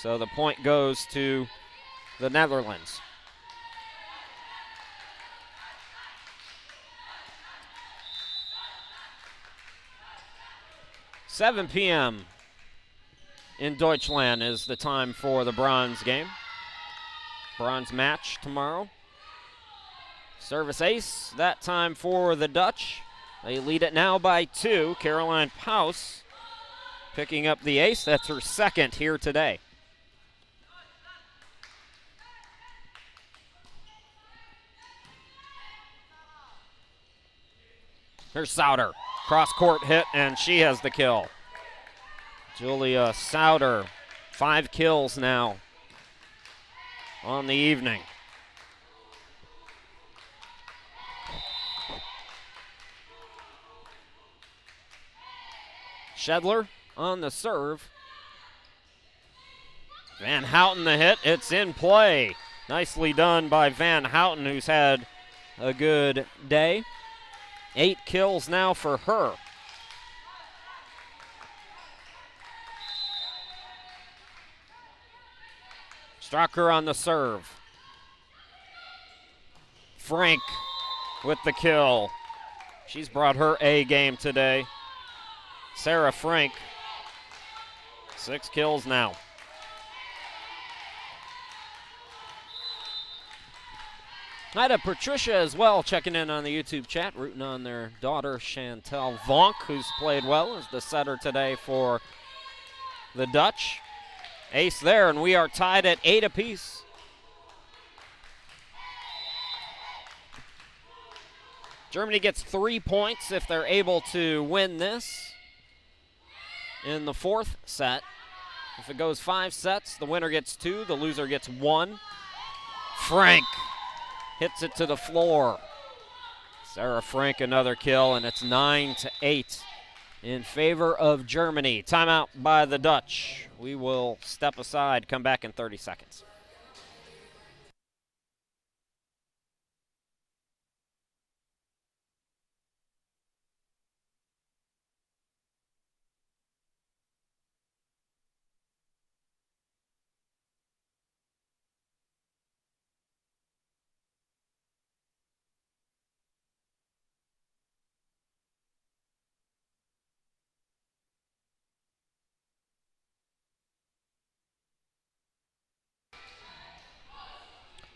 So the point goes to the Netherlands. $7 p.m. in Deutschland is the time for the bronze game. Bronze match tomorrow. Service ace, that time for the Dutch. They lead it now by 2. Caroline Paus picking up the ace. That's her second here today. Here's Sauter. Cross-court hit, and she has the kill. Julia Sauter, 5 kills now on the evening. Shedler on the serve. Van Houten the hit. It's in play. Nicely done by Van Houten, who's had a good day. 8 kills now for her. Strucker on the serve. Frank with the kill. She's brought her A game today. Sarah Frank, 6 kills now. Hi to Patricia as well, checking in on the YouTube chat, rooting on their daughter Chantel Vonk, who's played well as the setter today for the Dutch. Ace there, and we are tied at 8 apiece. Germany gets 3 points if they're able to win this in the fourth set. If it goes 5 sets, the winner gets 2, the loser gets 1. Frank hits it to the floor. Sarah Frank another kill, and it's 9-8 in favor of Germany. Timeout by the Dutch. We will step aside, come back in 30 seconds.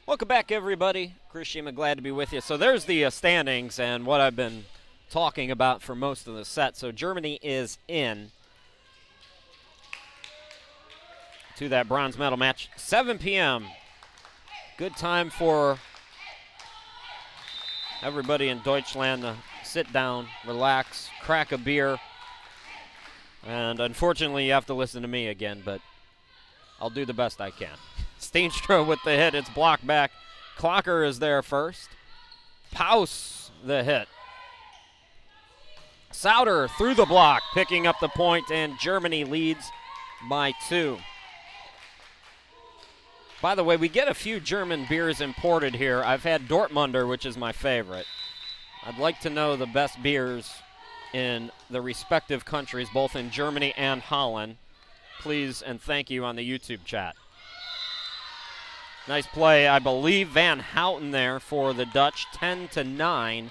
Welcome back, everybody. Chris Shima, glad to be with you. So there's the standings and what I've been talking about for most of the set. So Germany is in to that bronze medal match. 7 p.m. Good time for everybody in Deutschland to sit down, relax, crack a beer. And unfortunately, you have to listen to me again, but I'll do the best I can. Steenstra with the hit. It's blocked back. Clocker is there first. Paus the hit. Sauter through the block, picking up the point, and Germany leads by 2. By the way, we get a few German beers imported here. I've had Dortmunder, which is my favorite. I'd like to know the best beers in the respective countries, both in Germany and Holland. Please and thank you on the YouTube chat. Nice play, I believe, Van Houten there for the Dutch, 10-9.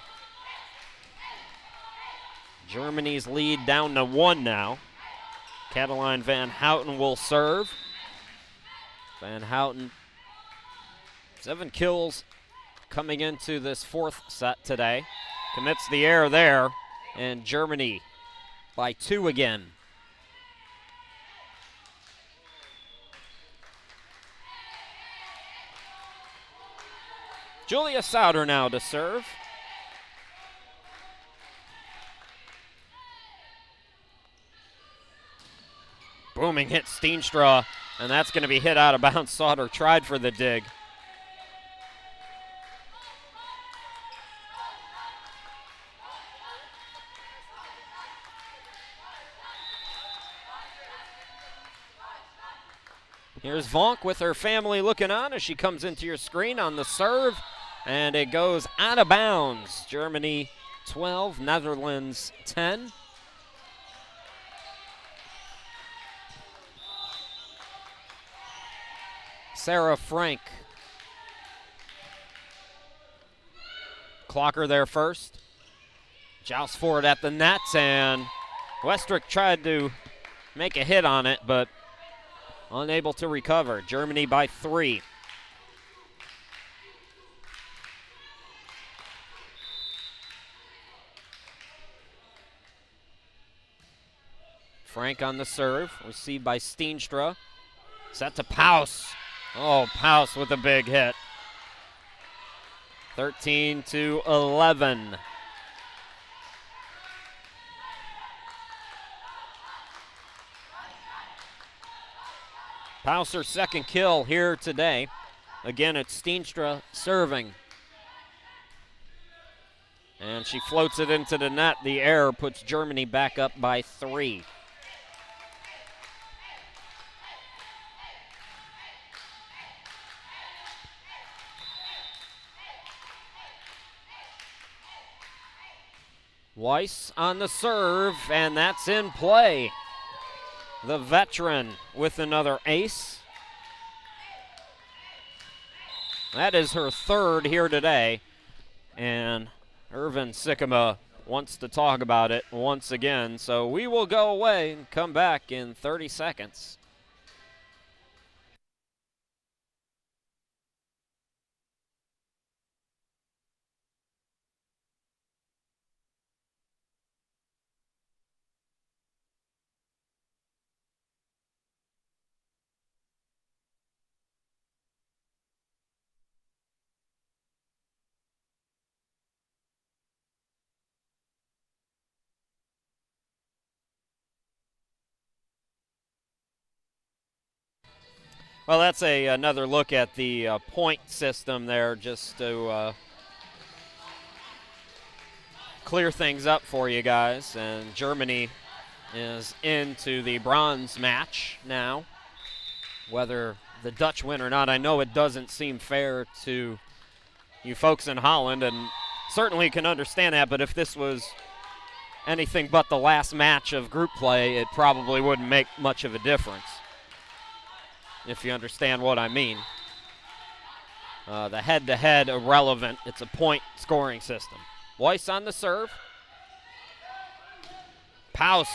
Germany's lead down to 1 now. Caroline Van Houten will serve. Van Houten, 7 kills coming into this 4th set today. Commits the error there, and Germany by 2 again. Julia Sauter now to serve. Booming hit Steenstra, and that's going to be hit out of bounds. Sauter tried for the dig. Here's Vonk with her family looking on as she comes into your screen on the serve, and it goes out of bounds. Germany 12, Netherlands 10. Sarah Frank. Clocker there first. Joust for it at the nets, and Westrick tried to make a hit on it, but unable to recover. Germany by 3. Frank on the serve, received by Steenstra. Set to Paus. Oh, Paus with a big hit. 13-11. Paus her second kill here today. Again, it's Steenstra serving. And she floats it into the net. The error puts Germany back up by 3. Weiss on the serve, and that's in play. The veteran with another ace. That is her 3rd here today, and Irvin Sikkema wants to talk about it once again, so we will go away and come back in 30 seconds. Well, that's another look at the point system there, just to clear things up for you guys. And Germany is into the bronze match now. Whether the Dutch win or not, I know it doesn't seem fair to you folks in Holland, and certainly can understand that, but if this was anything but the last match of group play, it probably wouldn't make much of a difference, if you understand what I mean. The head-to-head irrelevant. It's a point scoring system. Weiss on the serve. Paus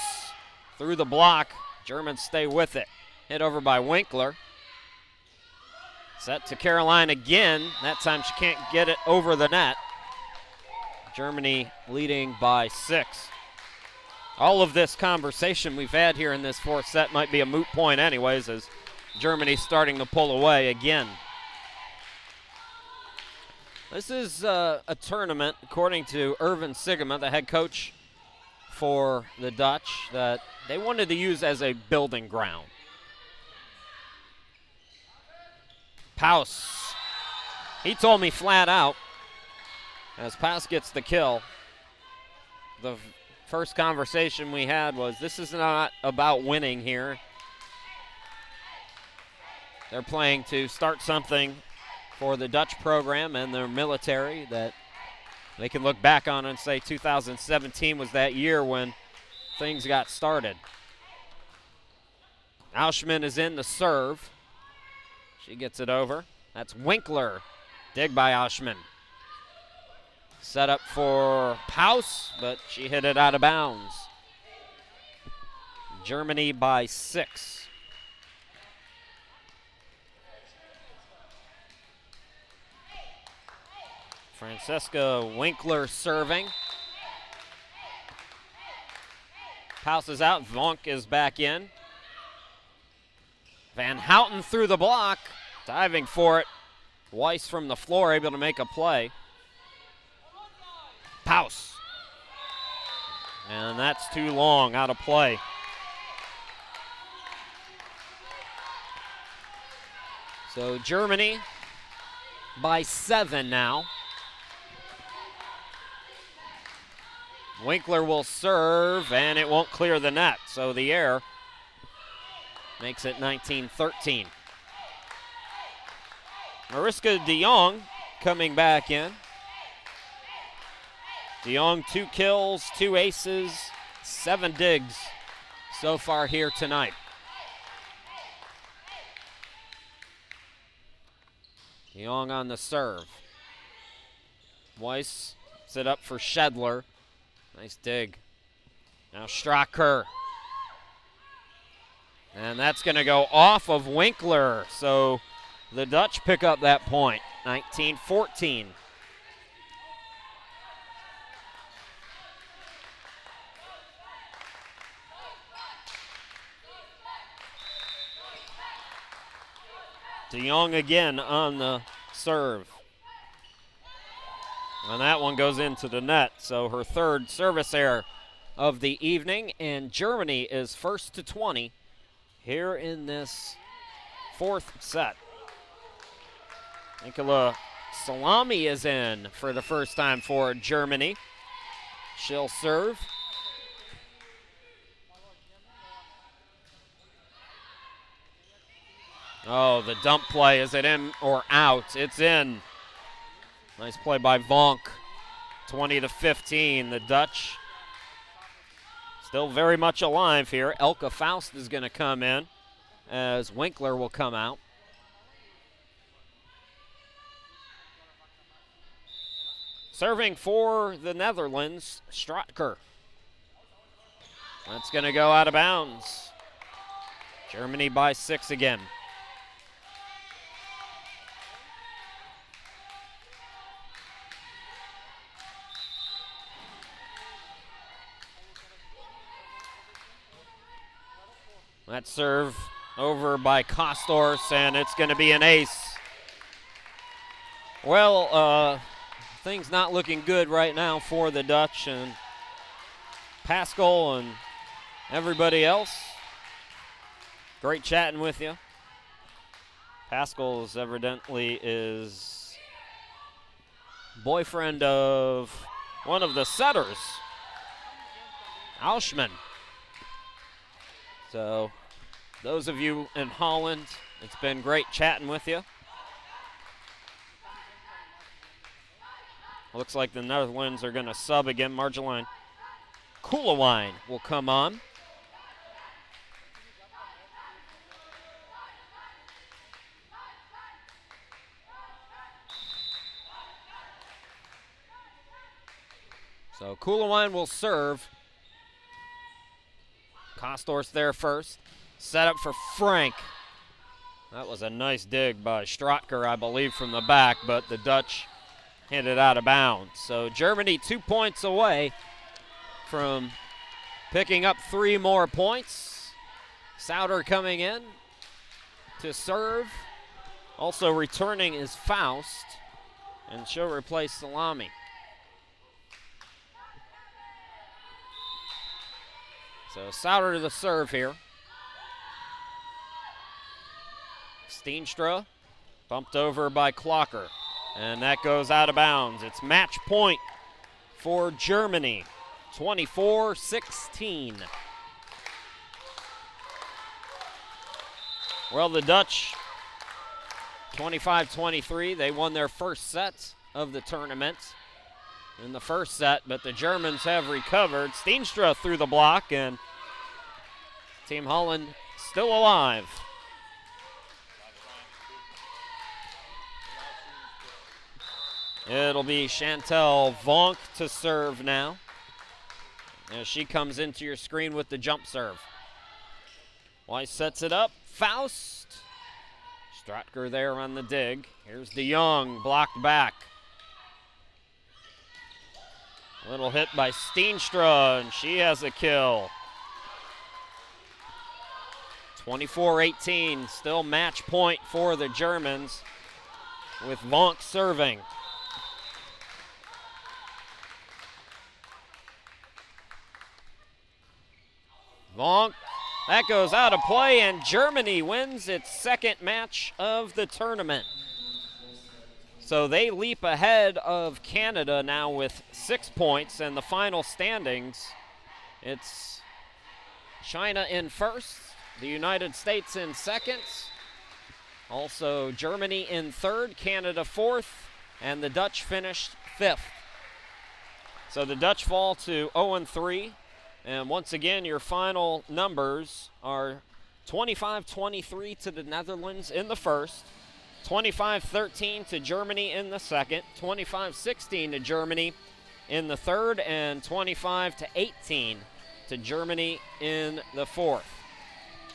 through the block. Germans stay with it. Hit over by Winkler. Set to Caroline again. That time she can't get it over the net. Germany leading by 6. All of this conversation we've had here in this 4th set might be a moot point anyways, as Germany's starting to pull away again. This is a tournament, according to Irvin Sikkema, the head coach for the Dutch, that they wanted to use as a building ground. Paus, he told me flat out, as Paus gets the kill, the first conversation we had was, this is not about winning here. They're playing to start something for the Dutch program and their military that they can look back on and say 2017 was that year when things got started. Auschman is in the serve. She gets it over. That's Winkler. Dig by Auschman. Set up for Paus, but she hit it out of bounds. Germany by 6. Francesca Winkler serving. Paus is out. Vonk is back in. Van Houten through the block. Diving for it. Weiss from the floor able to make a play. Paus. And that's too long, out of play. So Germany by 7 now. Winkler will serve, and it won't clear the net. So the error makes it 19-13. Mariska de Jong coming back in. De Jong 2 kills, 2 aces, 7 digs so far here tonight. De Jong on the serve. Weiss set up for Shedler. Nice dig. Now Stracker. And that's going to go off of Winkler. So the Dutch pick up that point, 19-14. De Jong again on the serve. And that one goes into the net. So her 3rd service error of the evening. And Germany is first to 20 here in this 4th set. Nicola Salami is in for the first time for Germany. She'll serve. Oh, the dump play. Is it in or out? It's in. Nice play by Vonk. 20-15. The Dutch still very much alive here. Elke Faust is going to come in as Winkler will come out. Serving for the Netherlands, Stracker. That's going to go out of bounds. Germany by 6 again. That serve over by Kostors, and it's going to be an ace. Well, things not looking good right now for the Dutch and Pascal and everybody else. Great chatting with you. Pascal evidently is boyfriend of one of the setters, Auschman. So those of you in Holland, it's been great chatting with you. Looks like the Netherlands are going to sub again. Marjolein Koolewijn will come on. So Koolewijn will serve. Kostors there first. Set up for Frank. That was a nice dig by Stracker, I believe, from the back, but the Dutch hit it out of bounds. So Germany 2 points away from picking up 3 more points. Sauter coming in to serve. Also returning is Faust, and she'll replace Salami. So Sauter to the serve here. Steenstra bumped over by Clocker, and that goes out of bounds. It's match point for Germany, 24-16. Well, the Dutch 25-23. They won their first set of the tournament in the first set, but the Germans have recovered. Steenstra through the block, and Team Holland still alive. It'll be Chantel Vonk to serve now, as she comes into your screen with the jump serve. Weiss sets it up. Faust. Stratker there on the dig. Here's DeYoung, blocked back. Little hit by Steenstra, and she has a kill. 24-18, still match point for the Germans with Vonk serving. Vonk, that goes out of play, and Germany wins its second match of the tournament. So they leap ahead of Canada now with 6 points, and the final standings, it's China in first, the United States in second, also Germany in third, Canada fourth, and the Dutch finished fifth. So the Dutch fall to 0-3, and once again your final numbers are 25-23 to the Netherlands in the first, 25-13 to Germany in the second, 25-16 to Germany in the third, and 25-18 to Germany in the fourth.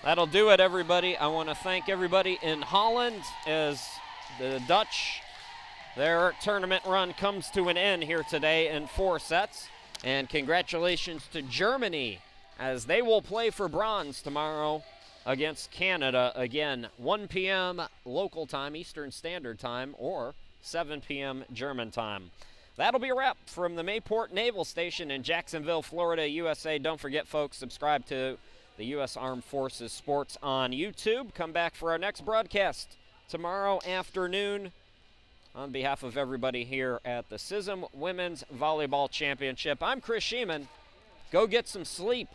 That'll do it, everybody. I want to thank everybody in Holland as the Dutch, their tournament run comes to an end here today in 4 sets. And congratulations to Germany as they will play for bronze tomorrow against Canada. Again, 1 p.m. local time, Eastern Standard Time, or 7 p.m. German time. That'll be a wrap from the Mayport Naval Station in Jacksonville, Florida, USA. Don't forget, folks, subscribe to the U.S. Armed Forces Sports on YouTube. Come back for our next broadcast tomorrow afternoon. On behalf of everybody here at the CISM Women's Volleyball Championship, I'm Chris Sheeman. Go get some sleep.